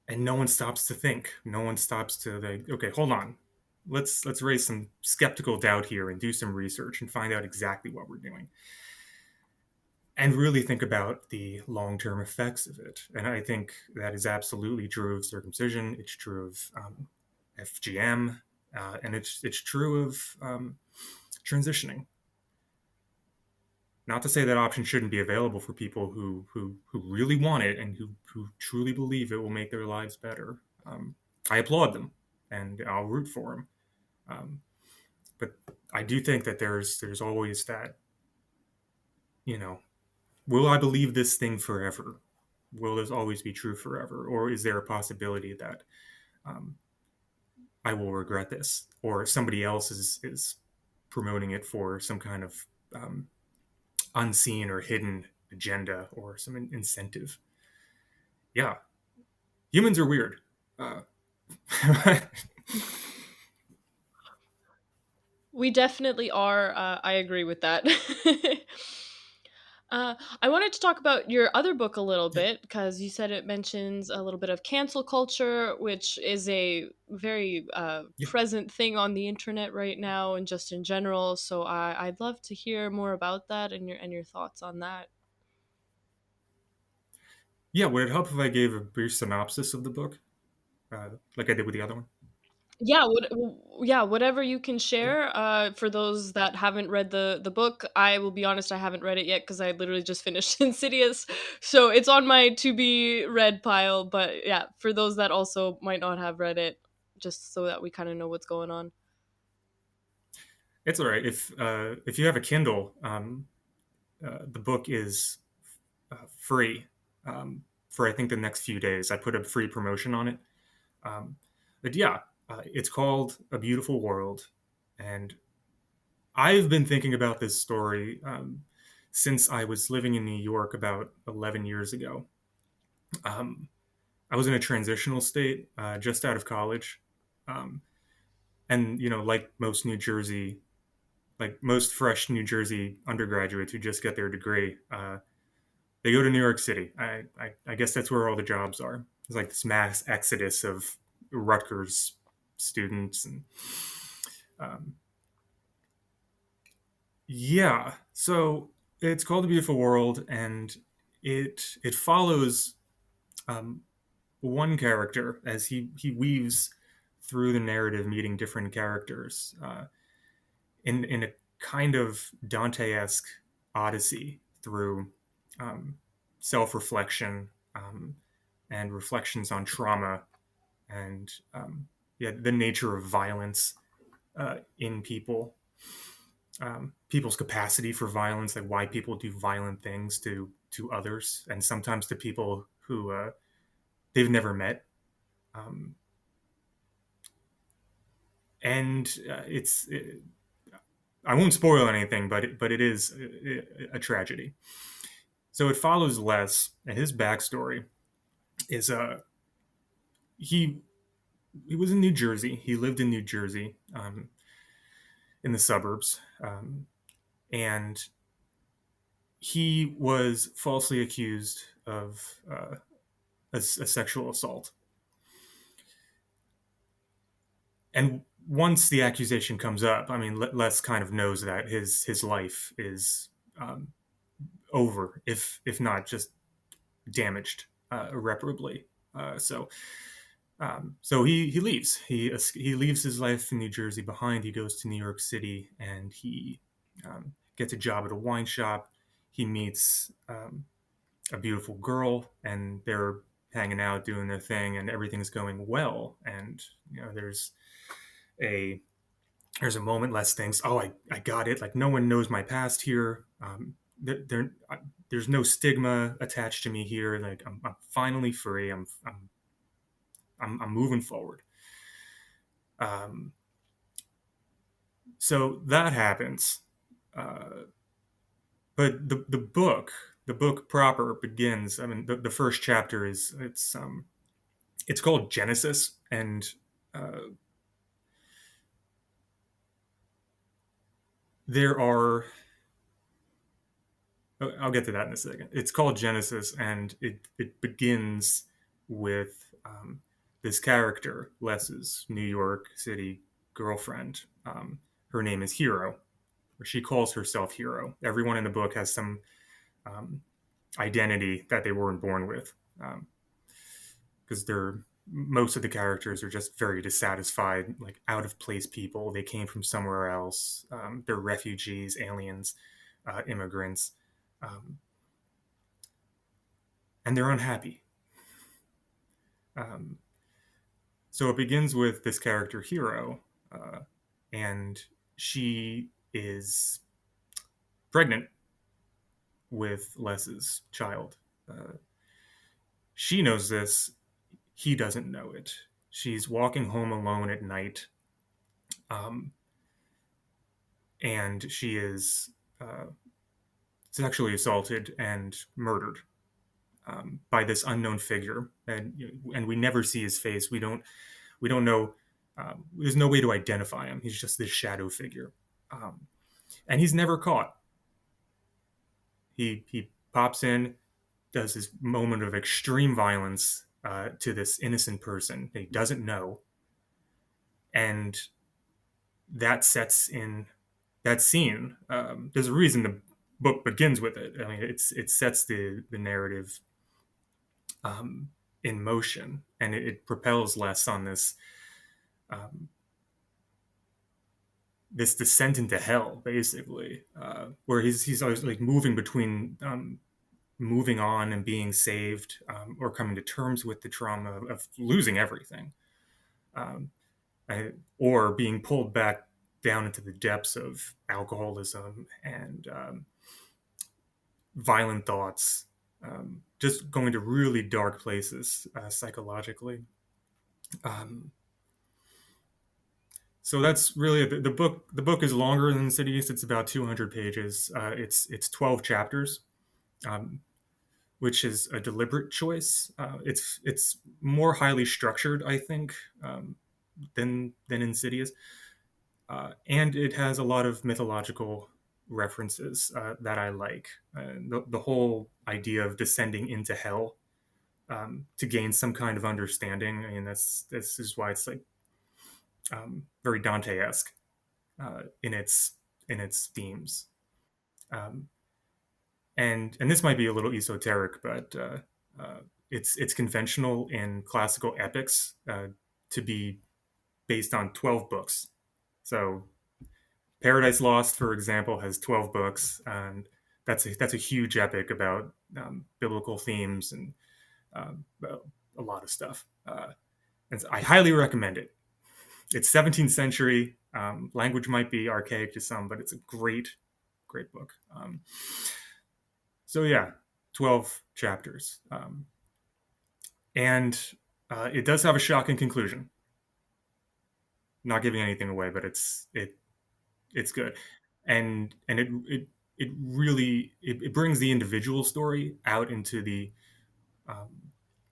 and no one stops to think. No one stops to like, okay, hold on, let's raise some skeptical doubt here and do some research and find out exactly what we're doing, and really think about the long-term effects of it. And I think that is absolutely true of circumcision. It's true of FGM, and it's true of transitioning. Not to say that option shouldn't be available for people who really want it and who truly believe it will make their lives better. I applaud them, and I'll root for them. Um, but I do think that there's always that, you know, will I believe this thing forever? Will this always be true forever, or is there a possibility that um, I will regret this, or somebody else is promoting it for some kind of unseen or hidden agenda or some incentive? Yeah, humans are weird. Uh, We definitely are. I agree with that. I wanted to talk about your other book a little yeah, bit because you said it mentions a little bit of cancel culture, which is a very yeah, present thing on the internet right now and just in general. So I'd love to hear more about that and your thoughts on that. yeah. Would it help if I gave a brief synopsis of the book, like I did with the other one? Yeah, yeah, whatever you can Yeah. share. For those that haven't read the book, I will be honest, I haven't read it yet because I literally just finished Insidious, so it's on my to be read pile. But yeah, for those that also might not have read it, just so that we kind of know what's going on. It's all right if you have a Kindle. The book is free for I think the next few days. I put a free promotion on it. Um, but yeah, it's called A Beautiful World, and I've been thinking about this story since I was living in New York about 11 years ago. Um, I was in a transitional state just out of college, um, and like most like most fresh New Jersey undergraduates who just get their degree, they go to New York City. I guess that's where all the jobs are. It's like this mass exodus of Rutgers students, and um, yeah. So it's called A Beautiful World, and it follows um, one character as he weaves through the narrative, meeting different characters in a kind of Dante-esque odyssey through um, self-reflection, and reflections on trauma, and yeah, the nature of violence in people's capacity for violence, like why people do violent things to others, and sometimes to people who they've never met. Um, and I won't spoil anything, but it is a tragedy. So it follows Les, and his backstory is he he was in New Jersey. He lived in New Jersey, in the suburbs, and he was falsely accused of a sexual assault. And once the accusation comes up, I mean, Les kind of knows that his life is um, over, if not just damaged irreparably. So he leaves. He leaves his life in New Jersey behind. He goes to New York City, and he gets a job at a wine shop. He meets a beautiful girl, and they're hanging out, doing their thing, and everything's going well. And a there's a moment Les thinks, "Oh, I got it. Like no one knows my past here. There's no stigma attached to me here. Like I'm finally free. I'm moving forward." Um, so that happens, uh, but the book proper begins. I mean, the first chapter is it's called Genesis, and uh, there are I'll get to that in a second. It's called Genesis, and it begins with this character, Les's New York City girlfriend. Her name is Hero, or she calls herself Hero. Everyone in the book has some um, identity that they weren't born with, because they're most of the characters are just very dissatisfied, like out of place people. They came from somewhere else. They're refugees, aliens, immigrants. Um, and they're unhappy. Um, so it begins with this character Hero, and she is pregnant with Les's child. Uh, she knows this. He doesn't know it. She's walking home alone at night, um, and she is uh, sexually assaulted and murdered by this unknown figure, and we never see his face. We don't know. There's no way to identify him. He's just this shadow figure, and he's never caught. He pops in, does this moment of extreme violence to this innocent person that he doesn't know, and that sets in that scene. There's a reason the book begins with it. I mean, it sets the narrative um, in motion, and it propels Les on um, this descent into hell, basically, where he's always like moving between moving on and being saved, or coming to terms with the trauma of losing everything, um, or being pulled back down into the depths of alcoholism and violent thoughts, just going to really dark places psychologically. Um, so that's really the book. The book is longer than Insidious. It's about 200 pages. It's 12 chapters, um, which is a deliberate choice. It's more highly structured, I think, than Insidious, and it has a lot of mythological references that I like. The whole idea of descending into hell to gain some kind of understanding. I mean, this is why it's like very Dante-esque in its themes. Um, and this might be a little esoteric, but it's conventional in classical epics to be based on 12 books. So Paradise Lost, for example, has 12 books, and that's a huge epic about biblical themes and a lot of stuff. And I highly recommend it. It's 17th century. Language might be archaic to some, but it's a great book. So yeah, 12 chapters. and it does have a shocking conclusion. Not giving anything away, but it's good, and it really it brings the individual story out um,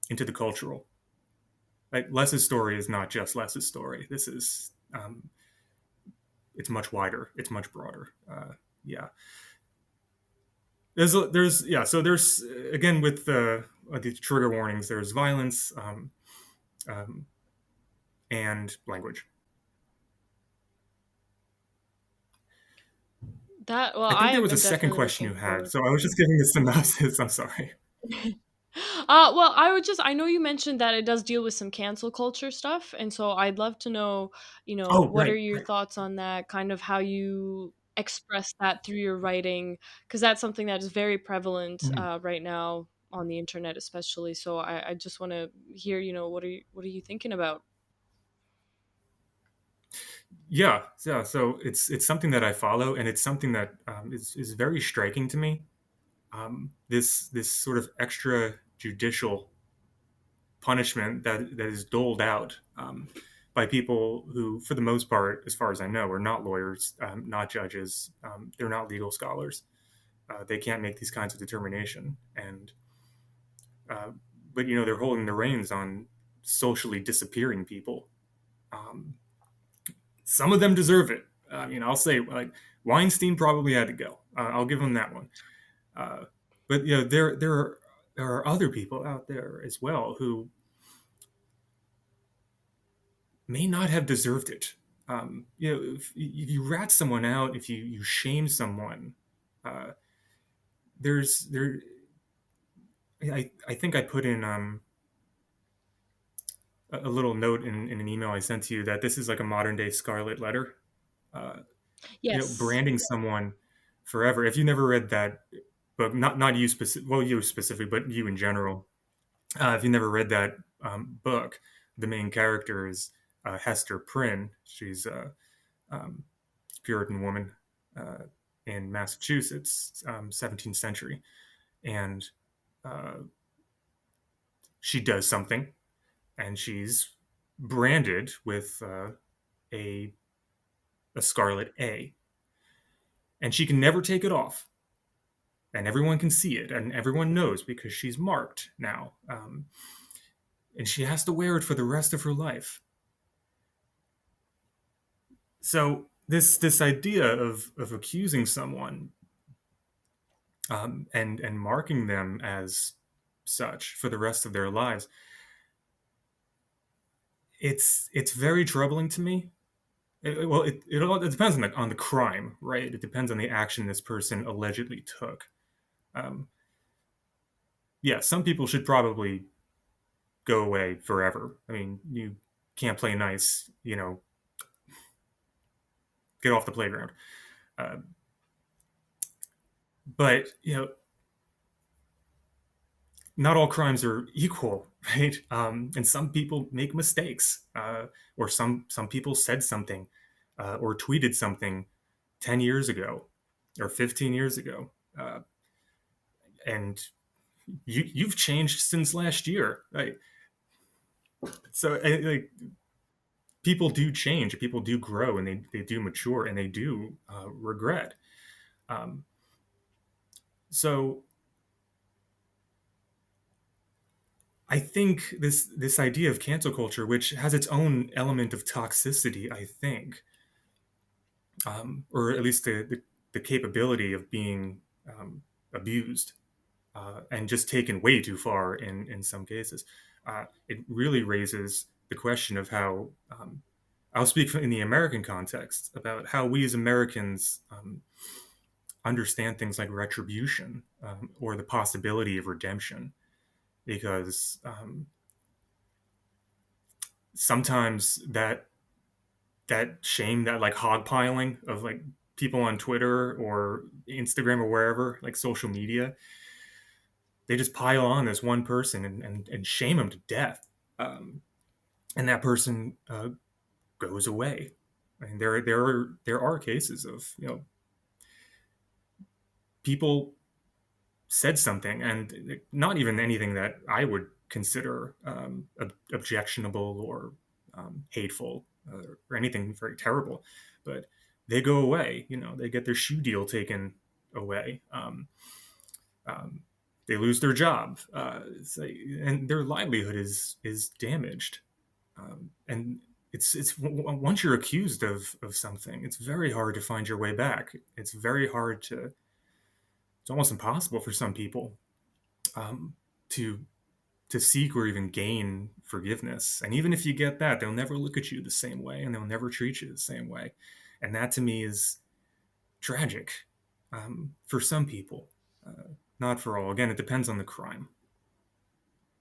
into the cultural. Like Les's story is not just Les's story. This is it's much wider. It's much broader. Yeah, there's yeah. So there's again with the trigger warnings. There's violence um, and language. That well, I think I there was a am second definitely question looking you had, forward. so I was just giving a synopsis. I'm sorry. Well, I know you mentioned that it does deal with some cancel culture stuff, and so I'd love to know, Oh, what are right, your right. thoughts on that, kind of how you express that through your writing, because that's something that is very prevalent Mhm. right now on the internet, especially. So I just want to hear, what are you thinking about? Yeah, yeah. So it's something that I follow, and it's something that is very striking to me. This sort of extrajudicial punishment that is doled out by people who, for the most part, as far as I know, are not lawyers, not judges. They're not legal scholars. They can't make these kinds of determination, and uh, but they're holding the reins on socially disappearing people. Um, some of them deserve it. I'll say like Weinstein probably had to go. I'll give him that one. Uh, but there are other people out there as well who may not have deserved it. If you rat someone out, if you shame someone, uh, there. I think I put in a little note in an email I sent to you that this is like a modern day scarlet letter. Uh, Yes. branding someone forever. If you never read that book, not you specific, well, you specifically, but you in general, if you never read that book, the main character is Hester Prynne. She's a Puritan woman uh, in Massachusetts, 17th century, and uh, she does something, and she's branded with a a scarlet A, and she can never take it off, and everyone can see it, and everyone knows because she's marked now, and she has to wear it for the rest of her life. So this idea of accusing someone and marking them as such for the rest of their lives, it's very troubling to me. It depends on the crime, right? It depends on the action this person allegedly took. Um, yeah, some people should probably go away forever. I mean, you can't play nice, get off the playground. Uh, but not all crimes are equal, right? And some people make mistakes, or some people said something or tweeted something 10 years ago or 15 years ago, and you've changed since last year, right? So like people do change, people do grow, and they do mature, and they do regret. Um, so I think this idea of cancel culture, which has its own element of toxicity, I think, or at least the capability of being abused and just taken way too far in some cases. It really raises the question of how I'll speak in the American context about how we as Americans understand things like retribution or the possibility of redemption, because sometimes that shame, that like hogpiling of like people on Twitter or Instagram or wherever, like social media, they just pile on this one person and shame them to death. And that person goes away. I mean, there are cases of people said something, and not even anything that I would consider objectionable or hateful or anything very terrible, but they go away. You know, they get their shoe deal taken away. Um, they lose their job, and their livelihood is damaged. And it's once you're accused of something, it's very hard to find your way back. It's very hard to. It's almost impossible for some people um, to to seek or even gain forgiveness. And even if you get that, they'll never look at you the same way, and they'll never treat you the same way. And that to me is tragic for some people, not for all. Again, it depends on the crime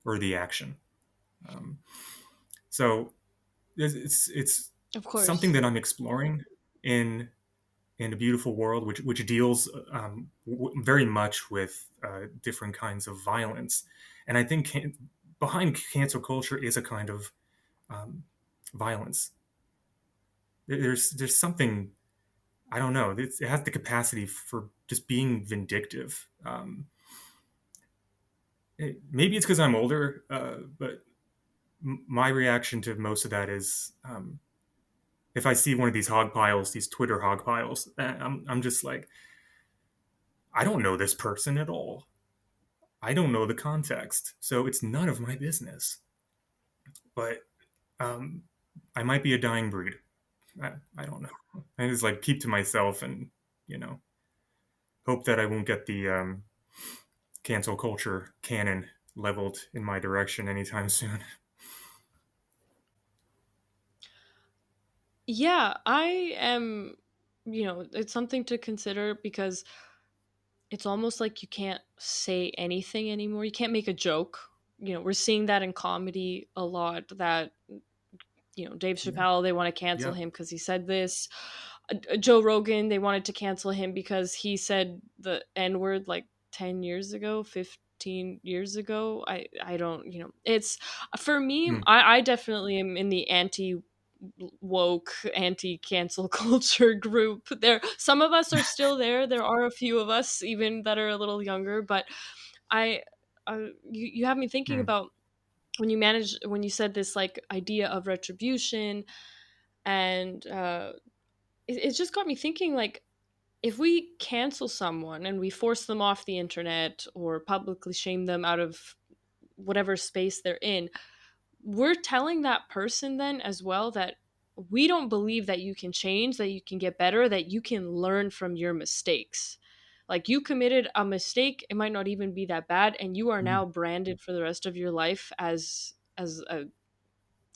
or the action. Um, so it's Of something course. that I'm exploring in in a beautiful world, which deals very much with different kinds of violence. And I think behind cancel culture is a kind of um, violence. There's something, I don't know. It has the capacity for just being vindictive. Maybe it's because I'm older, but my reaction to most of that is if I see one of these hog piles, these Twitter hog piles, I'm just like, I don't know this person at all. I don't know the context, so it's none of my business. But um, I might be a dying breed. I don't know. I just like keep to myself and you know hope that I won't get the cancel culture cannon leveled in my direction anytime soon. Yeah, I am, it's something to consider because it's almost like you can't say anything anymore. You can't make a joke. We're seeing that in comedy a lot that Dave Yeah, Chappelle, they want to cancel yeah. him because he said this. Joe Rogan, they wanted to cancel him because he said the N word like 10 years ago, 15 years ago. I don't, it's for me, Hmm. I definitely am in the anti woke, anti cancel culture group. There, some of us are still there. There are a few of us even that are a little younger, but I, you have me thinking Hmm. about when you said this like idea of retribution, and it just got me thinking like if we cancel someone and we force them off the internet or publicly shame them out of whatever space they're in, we're telling that person then as well that we don't believe that you can change, that you can get better, that you can learn from your mistakes. Like you committed a mistake, it might not even be that bad, and you are Hmm. now branded for the rest of your life as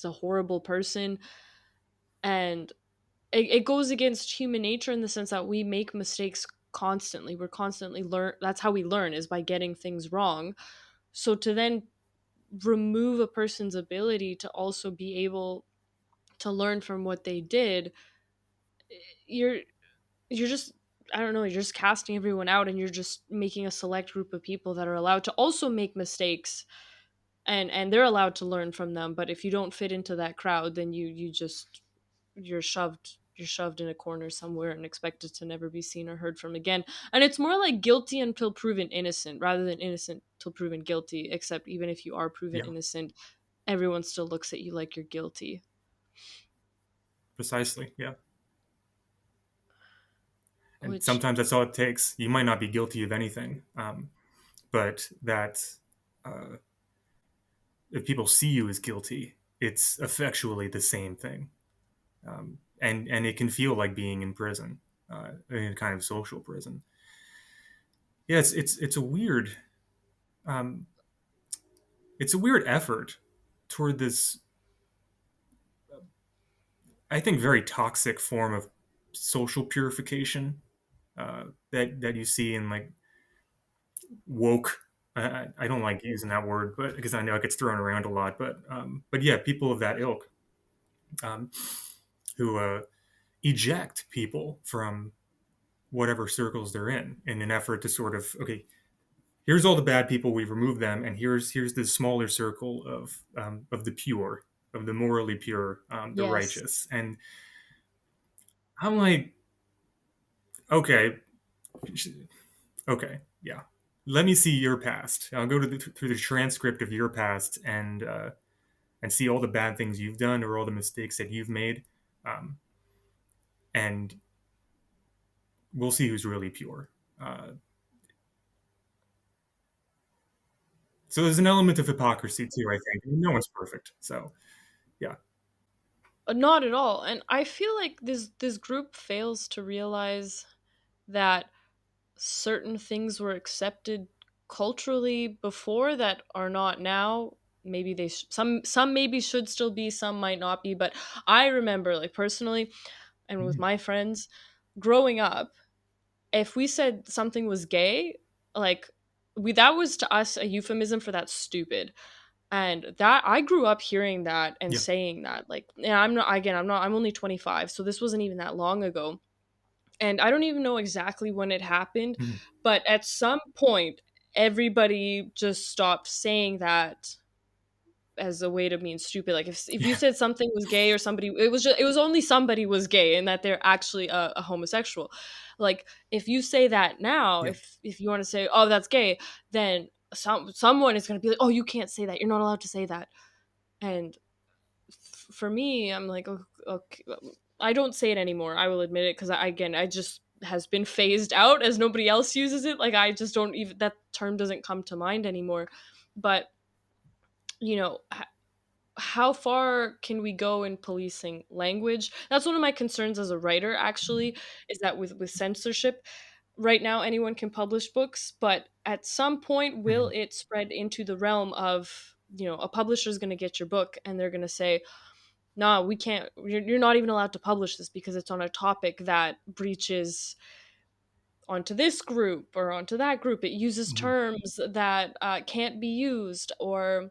a horrible person. And it goes against human nature in the sense that we make mistakes constantly. We're constantly learn. That's how we learn, is by getting things wrong. So to then remove a person's ability to also be able to learn from what they did, you're you're just, I don't know, you're just casting everyone out, and you're just making a select group of people that are allowed to also make mistakes, and they're allowed to learn from them. But if you don't fit into that crowd, then you just, you're shoved in a corner somewhere and expected to never be seen or heard from again. And it's more like guilty until proven innocent rather than innocent till proven guilty, except even if you are proven Yeah, innocent, everyone still looks at you like you're guilty. precisely. Yeah, and Which, sometimes that's all it takes. You might not be guilty of anything, but that uh, if people see you as guilty, it's effectually the same thing, and it can feel like being in prison, in a kind of social prison. Yeah, it's a weird um, it's a weird effort toward this, I think, very toxic form of social purification that you see in like woke. I don't like using that word, but because I know it gets thrown around a lot. But yeah, people of that ilk um, who eject people from whatever circles they're in an effort to sort of, okay, here's all the bad people, we've removed them, and here's the smaller circle of the pure, of the morally pure, the yes. righteous. And I'm like, okay, okay, yeah. let me see your past. I'll go through the transcript of your past and see all the bad things you've done or all the mistakes that you've made, um, and we'll see who's really pure. Uh, so there's an element of hypocrisy too. I think no one's perfect. So yeah. Not at all. And I feel like this group fails to realize that certain things were accepted culturally before that are not now. Maybe some maybe should still be, some might not be, but I remember, like, personally and with my friends growing up, if we said something was gay, like, we that was to us a euphemism for that's stupid. And that I grew up hearing that and Yeah. saying that. Like, and I'm only 25, so this wasn't even that long ago. And I don't even know exactly when it happened, Mhm. but at some point everybody just stopped saying that as a way to mean stupid. Like, if you Yeah. said something was gay, or somebody, it was only somebody was gay and that they're actually a homosexual. Like, if you say that now, Yeah. if you want to say, oh, that's gay, then someone is going to be like, oh, you can't say that, you're not allowed to say that. And for me, I'm like, okay, I don't say it anymore. I will admit it, because again, I just has been phased out as nobody else uses it. Like, I just don't even, that term doesn't come to mind anymore. But you know, how far can we go in policing language? That's one of my concerns as a writer, actually, is that with censorship, right now anyone can publish books, but at some point will Mhm. it spread into the realm of, a publisher's going to get your book and they're going to say, nah, we can't, you're not even allowed to publish this because it's on a topic that breaches onto this group or onto that group. It uses Mhm. terms that can't be used. Or,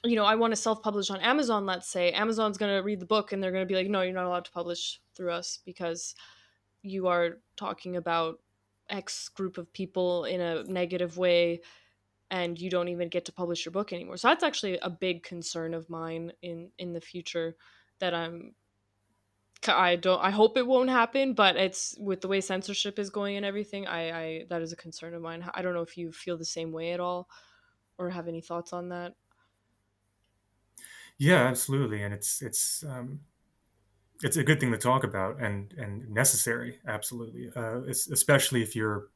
I want to self-publish on Amazon. Let's say Amazon's going to read the book and they're going to be like, no, you're not allowed to publish through us because you are talking about X group of people in a negative way, and you don't even get to publish your book anymore. So that's actually a big concern of mine in the future, that I hope it won't happen, but it's with the way censorship is going and everything, I that is a concern of mine. I don't know if you feel the same way at all or have any thoughts on that. Yeah, absolutely, and it's a good thing to talk about and necessary. Absolutely, especially if you're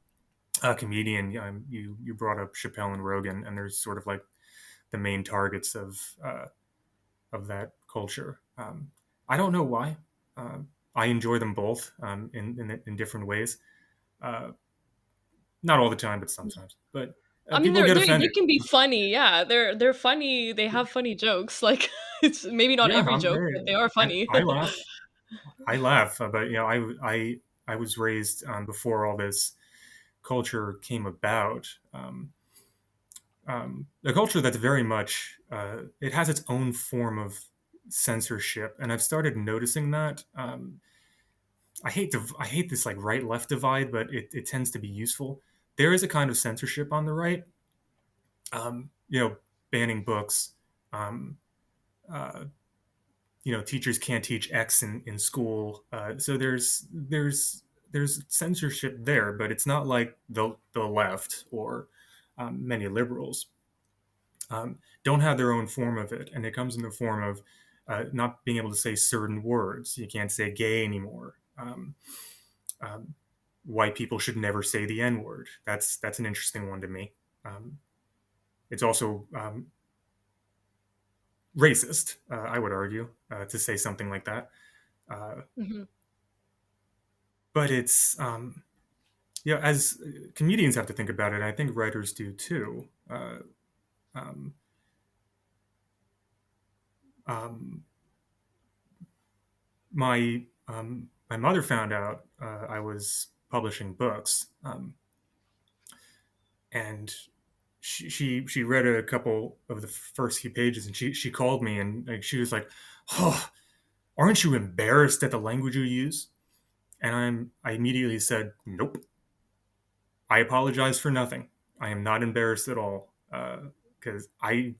a comedian. You brought up Chappelle and Rogan, and there's sort of like the main targets of that culture. I don't know why. I enjoy them both in different ways. Uh, Not all the time, but sometimes. But I mean, people get they offended. can be funny. Yeah, they're funny. They have funny jokes. Like, it's maybe not Yeah, every I'm joke, very. but they are funny. I laugh. I laugh, but I was raised before all this culture came about. A culture that's very much it has its own form of censorship, and I've started noticing that. I hate this like right left divide, but it tends to be useful. There is a kind of censorship on the right, banning books. Um, uh, Teachers can't teach X in school, so there's censorship there, but it's not like the left or many liberals don't have their own form of it, and it comes in the form of not being able to say certain words. You can't say gay anymore. Um, White people should never say the N word. That's an interesting one to me. Um, it's also racist, I would argue, to say something like that. Uh, Mhm. but it's as comedians have to think about it. I think writers do too. Um, um, my mother found out I was publishing books, and she read a couple of the first few pages, and she called me, and like, she was like, "Oh, aren't you embarrassed at the language you use?" And I immediately said, "Nope. I apologize for nothing. I am not embarrassed at all because I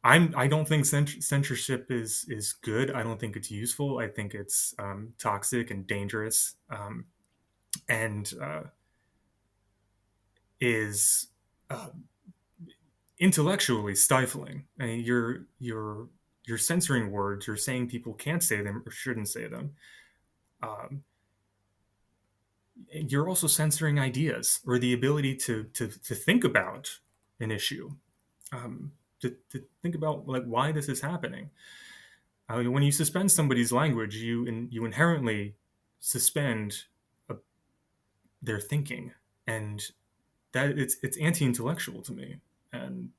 don't think censorship is good. I don't think it's useful. I think it's toxic and dangerous. And is uh, intellectually stifling. I mean, you're censoring words. You're saying people can't say them or shouldn't say them. Um, you're also censoring ideas or the ability to think about an issue, to think about like why this is happening. I mean, when you suspend somebody's language, you inherently suspend uh, their thinking, and that it's anti-intellectual to me, and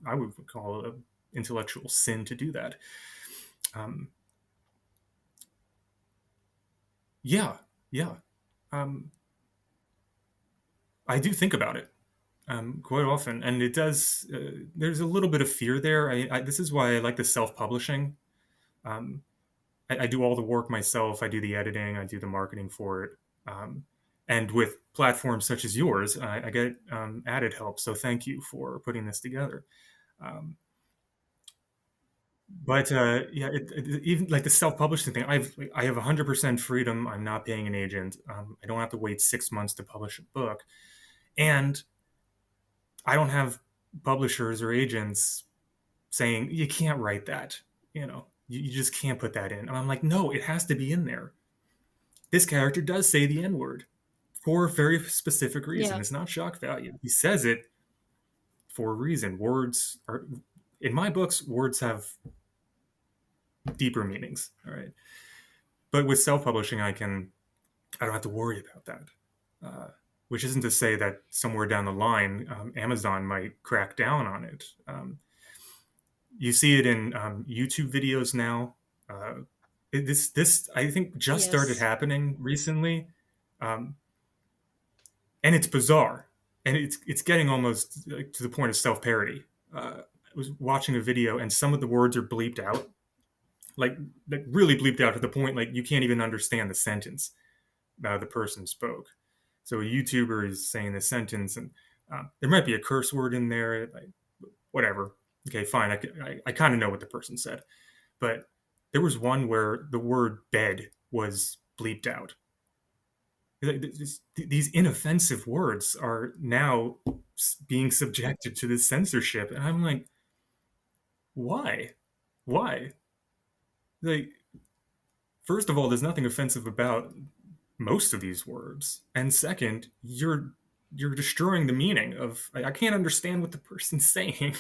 I would call it an intellectual sin to do that. Um, yeah, yeah. Um, I do think about it quite often, and it does. There's a little bit of fear there. This is why I like the self-publishing. Um, I do all the work myself. I do the editing. I do the marketing for it. Um, and with platforms such as yours, I get added help. So thank you for putting this together. Um, but yeah, even like the self-publishing thing, I have 100% freedom. I'm not paying an agent. I don't have to wait 6 months to publish a book, and I don't have publishers or agents saying you can't write that. You just can't put that in. And I'm like, no, it has to be in there. This character does say the N word for a very specific reason. Yeah. It's not shock value. He says it for a reason. Words are, in my books, words have deeper meanings. All right. But with self publishing, I don't have to worry about that. Uh, which isn't to say that somewhere down the line, Amazon might crack down on it. You see it in YouTube videos now. This I think just started Yes. happening recently, um, and it's bizarre, and it's getting almost like, to the point of self parody. I was watching a video, and some of the words are bleeped out, like really bleeped out to the point like you can't even understand the sentence the person spoke. So a YouTuber is saying the sentence, and there might be a curse word in there, like, whatever. Okay, fine. I kind of know what the person said, but there was one where the word bed was bleeped out. These inoffensive words are now being subjected to this censorship, and I'm like, why? Why? Like, first of all, there's nothing offensive about most of these words, and second, you're destroying the meaning of I can't understand what the person's saying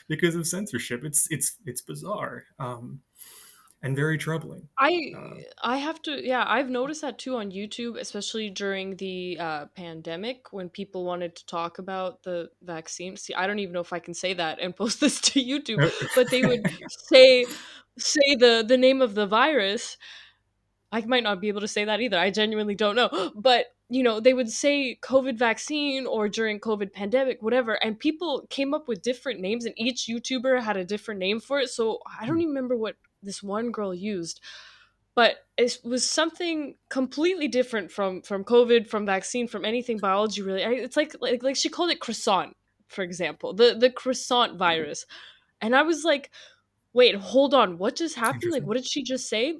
because of censorship. It's bizarre, and very troubling. I Uh, I have to, yeah, I've noticed that too on YouTube, especially during the pandemic when people wanted to talk about the vaccine. See, I don't even know if I can say that and post this to YouTube, but they would say the name of the virus. I might not be able to say that either. I genuinely don't know. But, they would say COVID vaccine or during COVID pandemic, whatever, and people came up with different names and each YouTuber had a different name for it. So I don't even remember what this one girl used, but it was something completely different from COVID, from vaccine, from anything biology really. It's like she called it croissant, for example, the croissant virus. And I was like, "Wait, hold on. What just happened? Like Interesting. what did she just say?"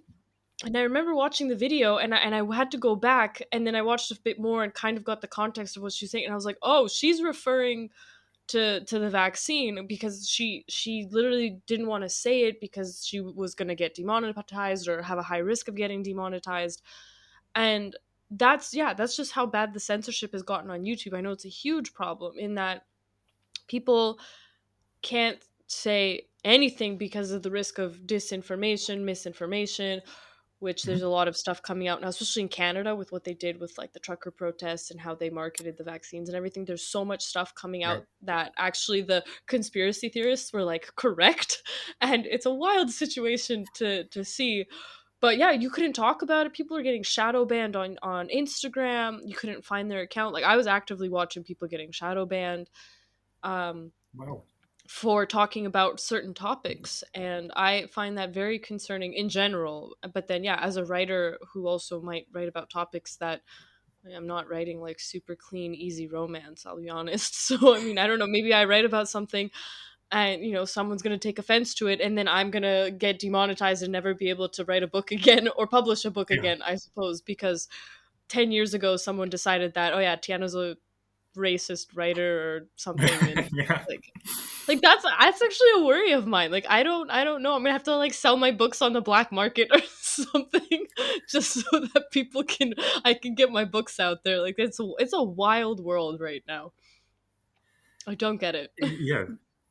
And I remember watching the video, and I had to go back, and then I watched a bit more and kind of got the context of what she's saying, and I was like, "Oh, she's referring to the vaccine because she literally didn't want to say it because she was going to get demonetized or have a high risk of getting demonetized." And that's just how bad the censorship has gotten on YouTube. I know it's a huge problem in that people can't say anything because of the risk of disinformation, misinformation, which there's Mhm. a lot of stuff coming out now, especially in Canada with what they did with like the trucker protests and how they marketed the vaccines and everything. There's so much stuff coming Right. out that actually the conspiracy theorists were like correct. And it's a wild situation to see. But yeah, you couldn't talk about it. People are getting shadow banned on Instagram. You couldn't find their account. Like I was actively watching people getting shadow banned. Um, Wow. for talking about certain topics, and I find that very concerning in general. But then yeah, as a writer who also might write about topics that I'm not writing like super clean easy romance, I'll be honest. So I mean, I don't know, maybe I write about something and someone's going to take offense to it, and then I'm going to get demonetized and never be able to write a book again or publish a book Yeah. again, I suppose, because 10 years ago someone decided that, oh yeah, Tiana's a racist writer or something, and Yeah. like that's actually a worry of mine. Like I don't know. I'm gonna have to like sell my books on the black market or something just so that people can I can get my books out there. Like it's a wild world right now. I don't get it. Yeah,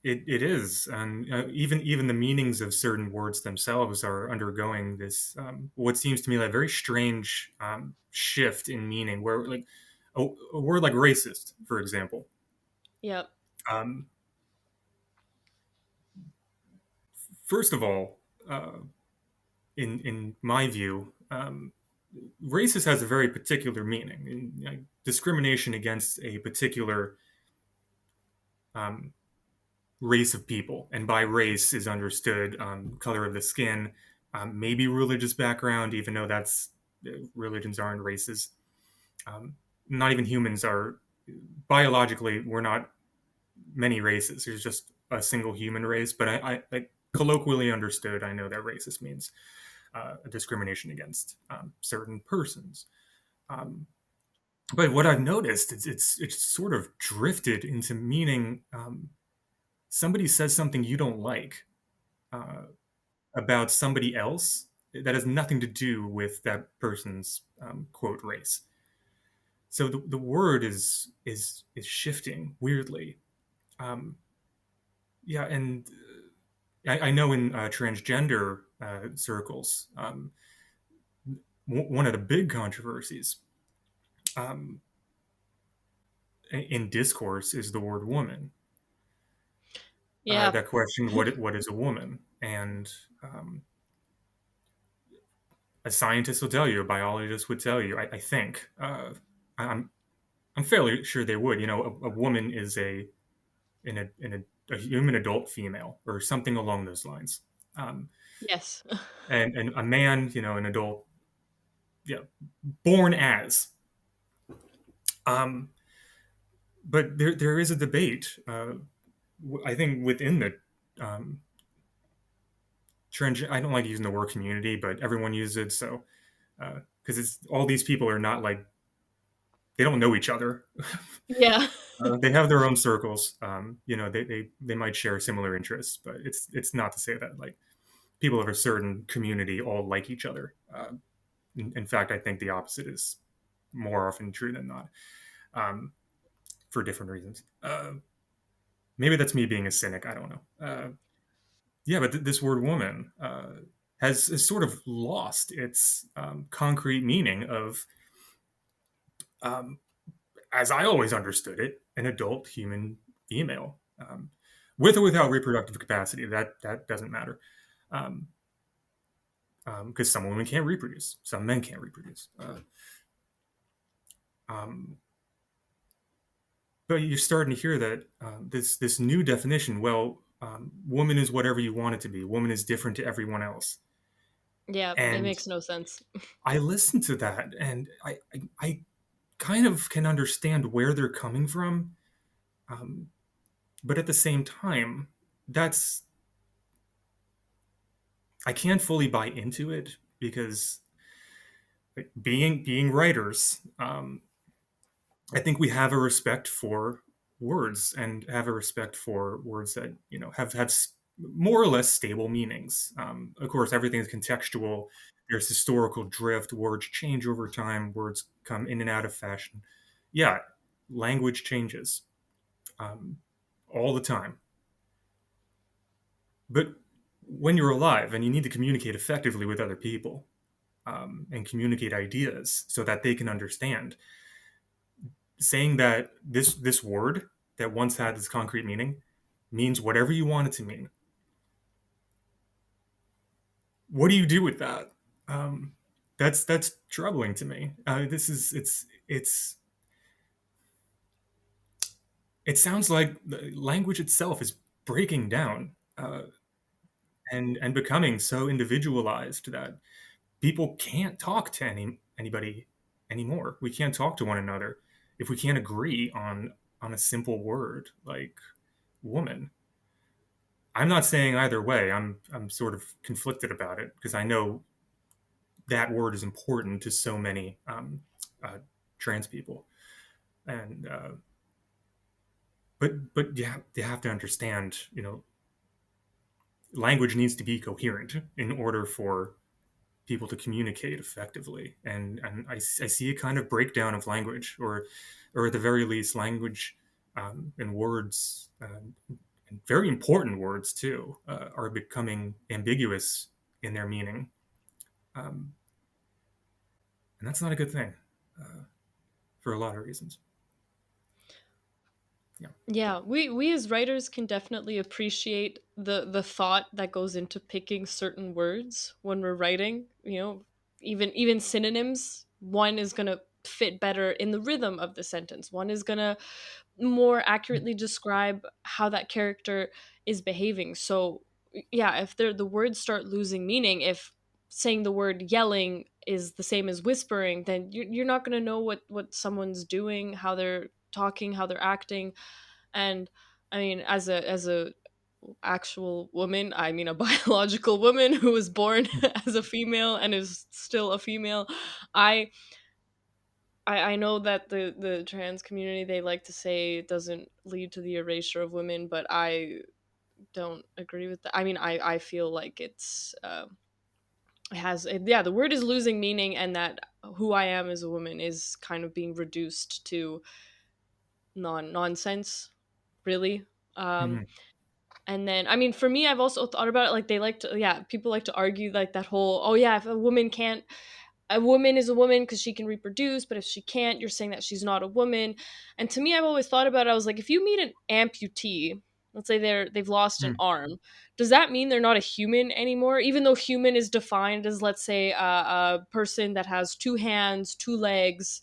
it is, and even the meanings of certain words themselves are undergoing this what seems to me like a very strange shift in meaning. Where like a word like racist, for example, Yeah. um, first of all, in my view, racist has a very particular meaning. Discrimination against a particular um, race of people, and by race is understood color of the skin, maybe religious background, even though that's religions aren't races. Um, Not even humans are biologically. We're not many races. There's just a single human race. But I colloquially understood. I know that racist means a discrimination against certain persons. Um, but what I've noticed is it's sort of drifted into meaning somebody says something you don't like uh, about somebody else that has nothing to do with that person's quote race. So the word is shifting weirdly. Um, yeah, and I know in transgender circles, one of the big controversies um, in discourse is the word woman. Yeah. That question, what is a woman? And a scientist will tell you, a biologist would tell you. I think I'm I'm fairly sure they would. You know, a woman is a human adult female or something along those lines, um, Yes. and a man, you know, an adult, yeah, born as. Um, but there is a debate. I think within the trans. I don't like using the word community, but everyone uses it. So because it's all these people are not like they don't know each other. Yeah. They have their own circles. You know, they might share similar interests, but it's not to say that like people of a certain community all like each other. In fact, I think the opposite is more often true than not, um, for different reasons. Maybe that's me being a cynic. I don't know. Yeah, but this word woman has sort of lost its concrete meaning of, um, as I always understood it, an adult human female. With or without reproductive capacity, that doesn't matter. Um, because some women can't reproduce, some men can't reproduce. Um, but you're starting to hear that this new definition. Well, woman is whatever you want it to be. Woman is different to everyone else. Yeah, it And makes no sense. I listen to that, and I kind of can understand where they're coming from. Um, but at the same time, that's I can't fully buy into it because like, being writers, I think we have a respect for words and have a respect for words that have more or less stable meanings. Of course, everything is contextual. There's historical drift. Words change over time. Words come in and out of fashion. Yeah, language changes um, all the time. But when you're alive and you need to communicate effectively with other people and communicate ideas so that they can understand, saying that this word that once had this concrete meaning means whatever you want it to mean. What do you do with that? Um, that's troubling to me. This is it sounds like the language itself is breaking down and becoming so individualized that people can't talk to anybody anymore. We can't talk to one another if we can't agree on a simple word like woman. I'm not saying either way. I'm sort of conflicted about it because I know that word is important to so many uh, trans people, and but you have to understand, language needs to be coherent in order for people to communicate effectively. And I see a kind of breakdown of language, or at the very least, language and words, and very important words too, are becoming ambiguous in their meaning, um, and that's not a good thing for a lot of reasons. Yeah. Yeah, we as writers can definitely appreciate the thought that goes into picking certain words when we're writing. Even synonyms. One is gonna fit better in the rhythm of the sentence. One is gonna more accurately describe how that character is behaving. So yeah, if the words start losing meaning, if saying the word yelling is the same as whispering, then you're not going to know what someone's doing, how they're talking, how they're acting. And I mean, as a actual woman, I mean a biological woman who was born as a female and is still a female, I I know that the trans community, they like to say it doesn't lead to the erasure of women, but I don't agree with that. I mean, I feel like it has yeah, the word is losing meaning, and that who I am as a woman is kind of being reduced to nonsense, really. Um, Mhm. and then, I mean, for me, I've also thought about it. Like, they like to, yeah, people like to argue like that whole, oh yeah, if a woman is a woman because she can reproduce, but if she can't, you're saying that she's not a woman. And to me, I've always thought about it. I was like, if you meet an amputee, let's say they've lost an Mhm. arm, does that mean they're not a human anymore? Even though human is defined as, let's say, a person that has two hands, two legs,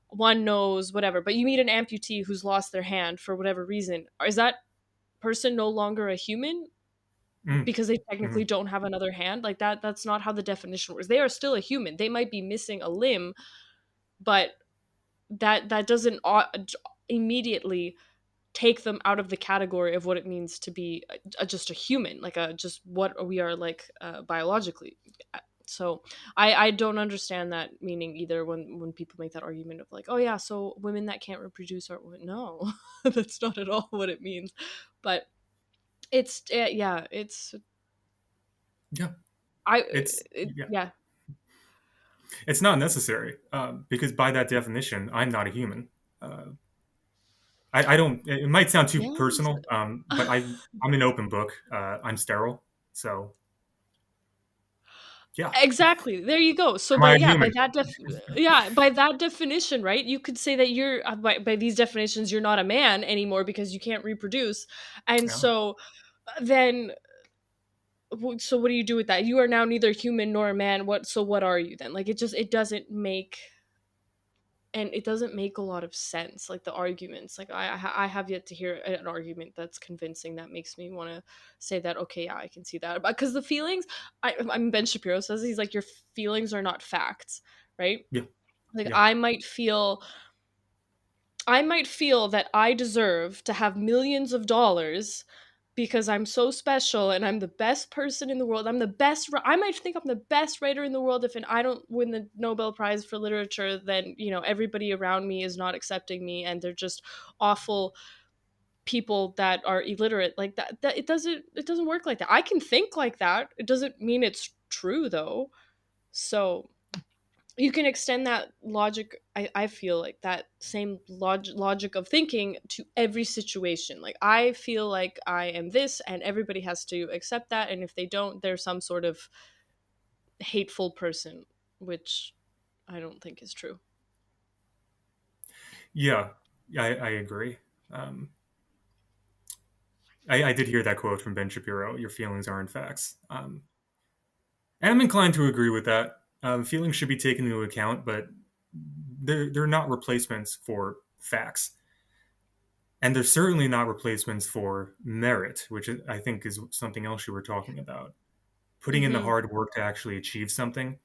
one nose, whatever. But you meet an amputee who's lost their hand for whatever reason. Is that person no longer a human Mhm. because they technically Mhm. don't have another hand? Like, that's not how the definition works. They are still a human. They might be missing a limb, but that doesn't immediately take them out of the category of what it means to be just a human, like a just what we are, like, biologically. So I don't understand that meaning either, when people make that argument of like, oh yeah, so women that can't reproduce are no. That's not at all what it means. But it's yeah, it's Yeah. I Yeah. yeah. It's not necessary, because by that definition, I'm not a human. Uh, I don't. It might sound too Yes. personal, but I'm an open book. I'm sterile, so yeah. Exactly. There you go. So Am I by a yeah, human? by that definition, right? You could say that you're by these definitions, you're not a man anymore because you can't reproduce. And Yeah. so then so what do you do with that? You are now neither human nor a man. What are you then? Like, it doesn't make, and it doesn't make a lot of sense, like the arguments. Like, I have yet to hear an argument that's convincing that makes me want to say that, okay, yeah, I can see that. Because the feelings, I mean, Ben Shapiro says, he's like, your feelings are not facts, right? Yeah. Like, Yeah. I might feel that I deserve to have millions of dollars because I'm so special and I'm the best person in the world. I might think I'm the best writer in the world. If I don't win the Nobel Prize for literature, then, everybody around me is not accepting me and they're just awful people that are illiterate. Like that it doesn't work like that. I can think like that. It doesn't mean it's true though. So you can extend that logic, I feel like that same logic of thinking to every situation. Like, I feel like I am this and everybody has to accept that, and if they don't, they're some sort of hateful person, which I don't think is true. Yeah. I agree. Um, I did hear that quote from Ben Shapiro. Your feelings aren't facts. And I'm inclined to agree with that. Feelings should be taken into account, but they're not replacements for facts. And they're certainly not replacements for merit, which I think is something else you were talking about. Putting in the Mm-hmm. hard work to actually achieve something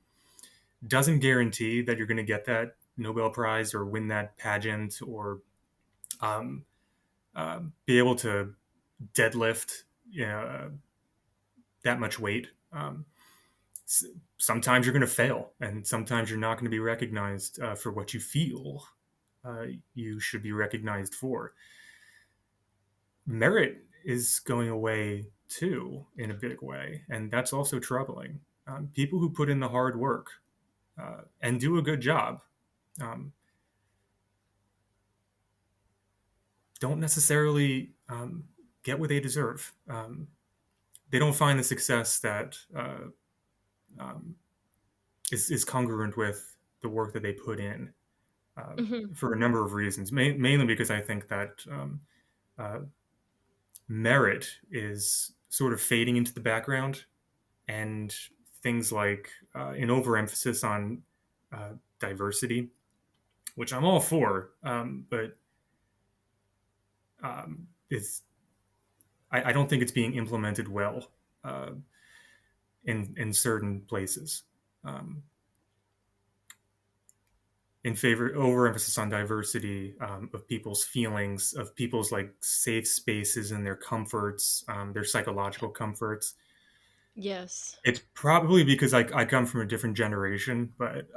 doesn't guarantee that you're going to get that Nobel Prize or win that pageant or um, be able to deadlift, that much weight. Sometimes you're going to fail, and sometimes you're not going to be recognized for what you feel you should be recognized for. merit is going away too in a big way, and that's also troubling. People who put in the hard work and do a good job um, don't necessarily get what they deserve. They don't find the success that um, is congruent with the work that they put in uh, Hmm. for a number of reasons. Mainly because I think that uh, merit is sort of fading into the background, and things like an overemphasis on uh, diversity, which I'm all for, but it's I don't think it's being implemented well uh, in certain places. Um, in favor overemphasis on diversity of people's feelings, of people's like safe spaces and their comforts, their psychological comforts. Yes. It's probably because I come from a different generation, but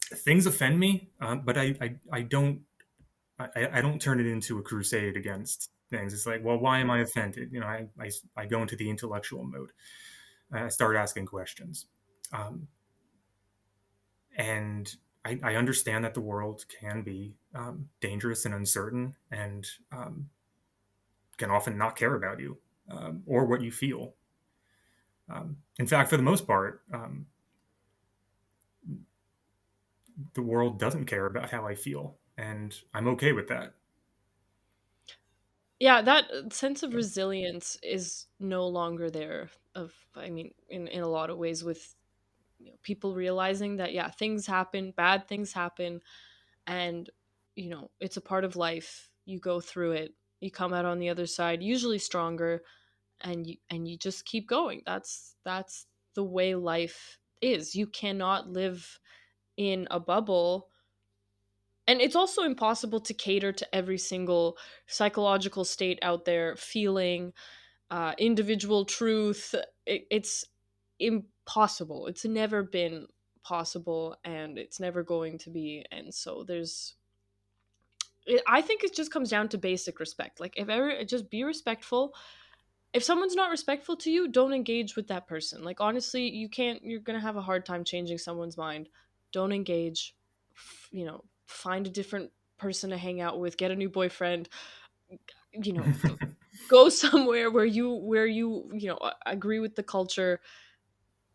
things offend me. But I don't I don't turn it into a crusade against things. It's like, well, why am I offended? You know, I go into the intellectual mode. I start asking questions. Um, and I understand that the world can be dangerous and uncertain, and can often not care about you or what you feel. In fact, for the most part, the world doesn't care about how I feel, and I'm okay with that. Yeah, that sense of resilience is no longer there. I mean, in a lot of ways, with people realizing that yeah, things happen, bad things happen, and it's a part of life. You go through it, you come out on the other side, usually stronger, and you just keep going. That's the way life is. You cannot live in a bubble, and it's also impossible to cater to every single psychological state out there, feeling, individual truth. It's impossible. It's never been possible, and it's never going to be. And so I think it just comes down to basic respect. Like, if ever, just be respectful. If someone's not respectful to you, don't engage with that person. Like, honestly, you're gonna have a hard time changing someone's mind. Don't engage. Find a different person to hang out with, get a new boyfriend, you know go somewhere where you agree with the culture,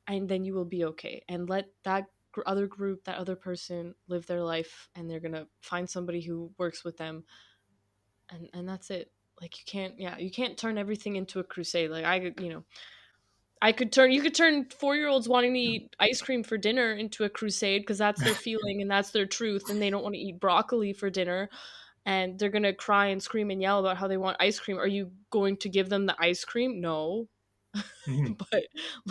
and then you will be okay. And let that other group, that other person, live their life, and they're gonna find somebody who works with them, and that's it. Like, you can't turn everything into a crusade. Like, you could turn 4-year-olds wanting to eat ice cream for dinner into a crusade, because that's their feeling and that's their truth, and they don't want to eat broccoli for dinner, and they're gonna cry and scream and yell about how they want ice cream. Are you going to give them the ice cream? No. Mhm. But,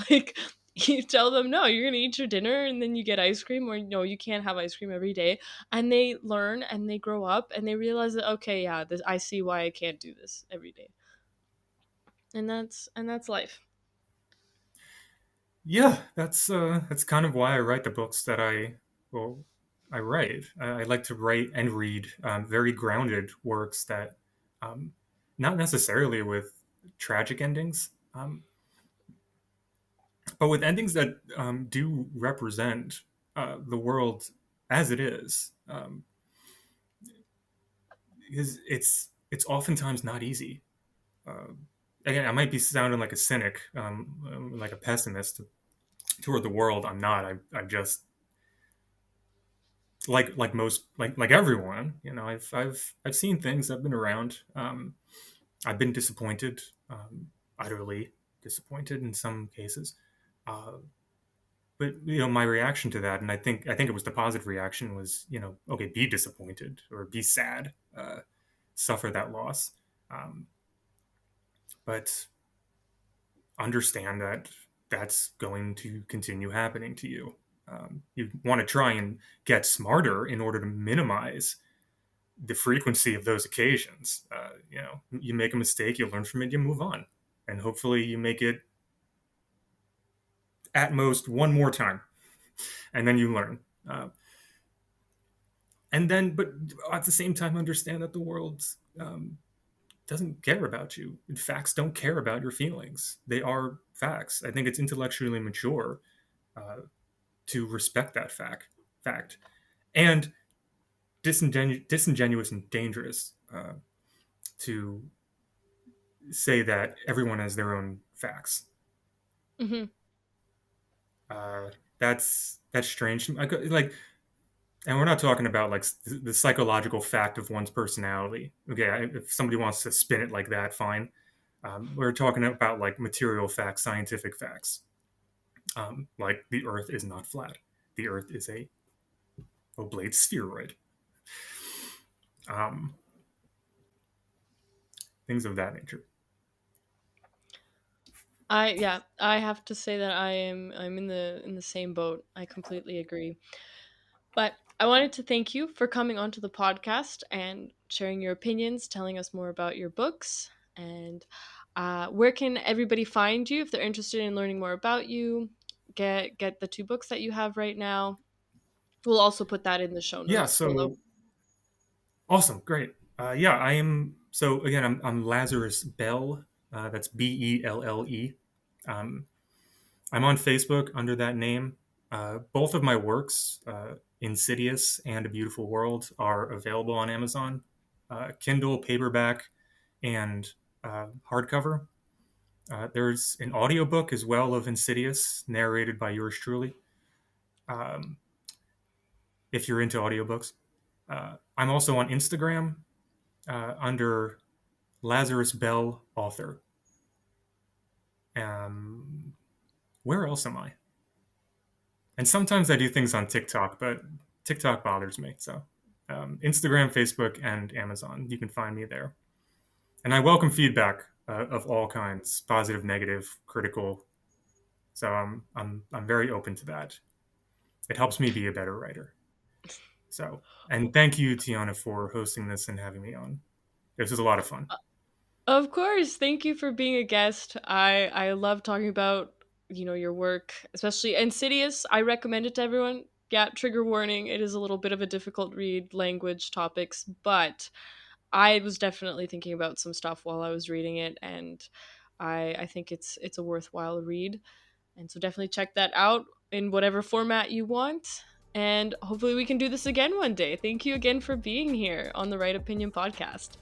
like, you tell them, no, you're gonna eat your dinner and then you get ice cream, or no, you can't have ice cream every day. And they learn and they grow up and they realize that, okay, yeah, this, I see why I can't do this every day. And that's life. Yeah, that's kind of why I write the books that well I write. I like to write and read very grounded works that not necessarily with tragic endings, but with endings that do represent the world as it is. Because it's oftentimes not easy. Uh, Again, I might be sounding like a cynic, like a pessimist toward the world. I'm not. I just like most like everyone. You know, I've seen things. I've been around. I've been disappointed, utterly disappointed in some cases. Uh, but my reaction to that, and I think it was the positive reaction was, okay, be disappointed or be sad, suffer that loss, um, but understand that that's going to continue happening to you. You want to try and get smarter in order to minimize the frequency of those occasions. You make a mistake, you learn from it, you move on, and hopefully you make it at most one more time, and then you learn. Uh, but at the same time, understand that the world doesn't care about you. Facts don't care about your feelings. They are facts. I think it's intellectually mature uh, to respect that fact, and disingenuous and dangerous to say that everyone has their own facts. Hmm. Uh, that's strange. Like, and we're not talking about like the psychological fact of one's personality. Okay, if somebody wants to spin it like that, fine. We're talking about like material facts, scientific facts. Like the Earth is not flat. The Earth is a oblate spheroid. Um, things of that nature. I have to say that I'm in the same boat. I completely agree. But I wanted to thank you for coming onto the podcast and sharing your opinions, telling us more about your books, and where can everybody find you if they're interested in learning more about you? Get the two books that you have right now. We'll also put that in the show Yeah. notes below. So awesome, great. Yeah, I am. So again, I'm Lazarus Belle. That's Belle. Um, I'm on Facebook under that name. Both of my works, Insidious and A Beautiful World, are available on Amazon, Kindle, paperback, and hardcover. There's an audiobook as well of Insidious, narrated by yours truly, um, if you're into audiobooks. I'm also on Instagram under Lazarus Belle author. Um, where else am I? And sometimes I do things on TikTok, but TikTok bothers me. So Instagram, Facebook, and Amazon. You can find me there. And I welcome feedback of all kinds, positive, negative, critical. So I'm very open to that. It helps me be a better writer. So, and thank you, Tiana, for hosting this and having me on. This was a lot of fun. Of course. Thank you for being a guest. I love talking about, your work, especially Insidious. I recommend it to everyone. Yeah, trigger warning. It is a little bit of a difficult read, language, topics, but I was definitely thinking about some stuff while I was reading it, and I think it's a worthwhile read. And so definitely check that out in whatever format you want. And hopefully we can do this again one day. Thank you again for being here on the Right Opinion podcast.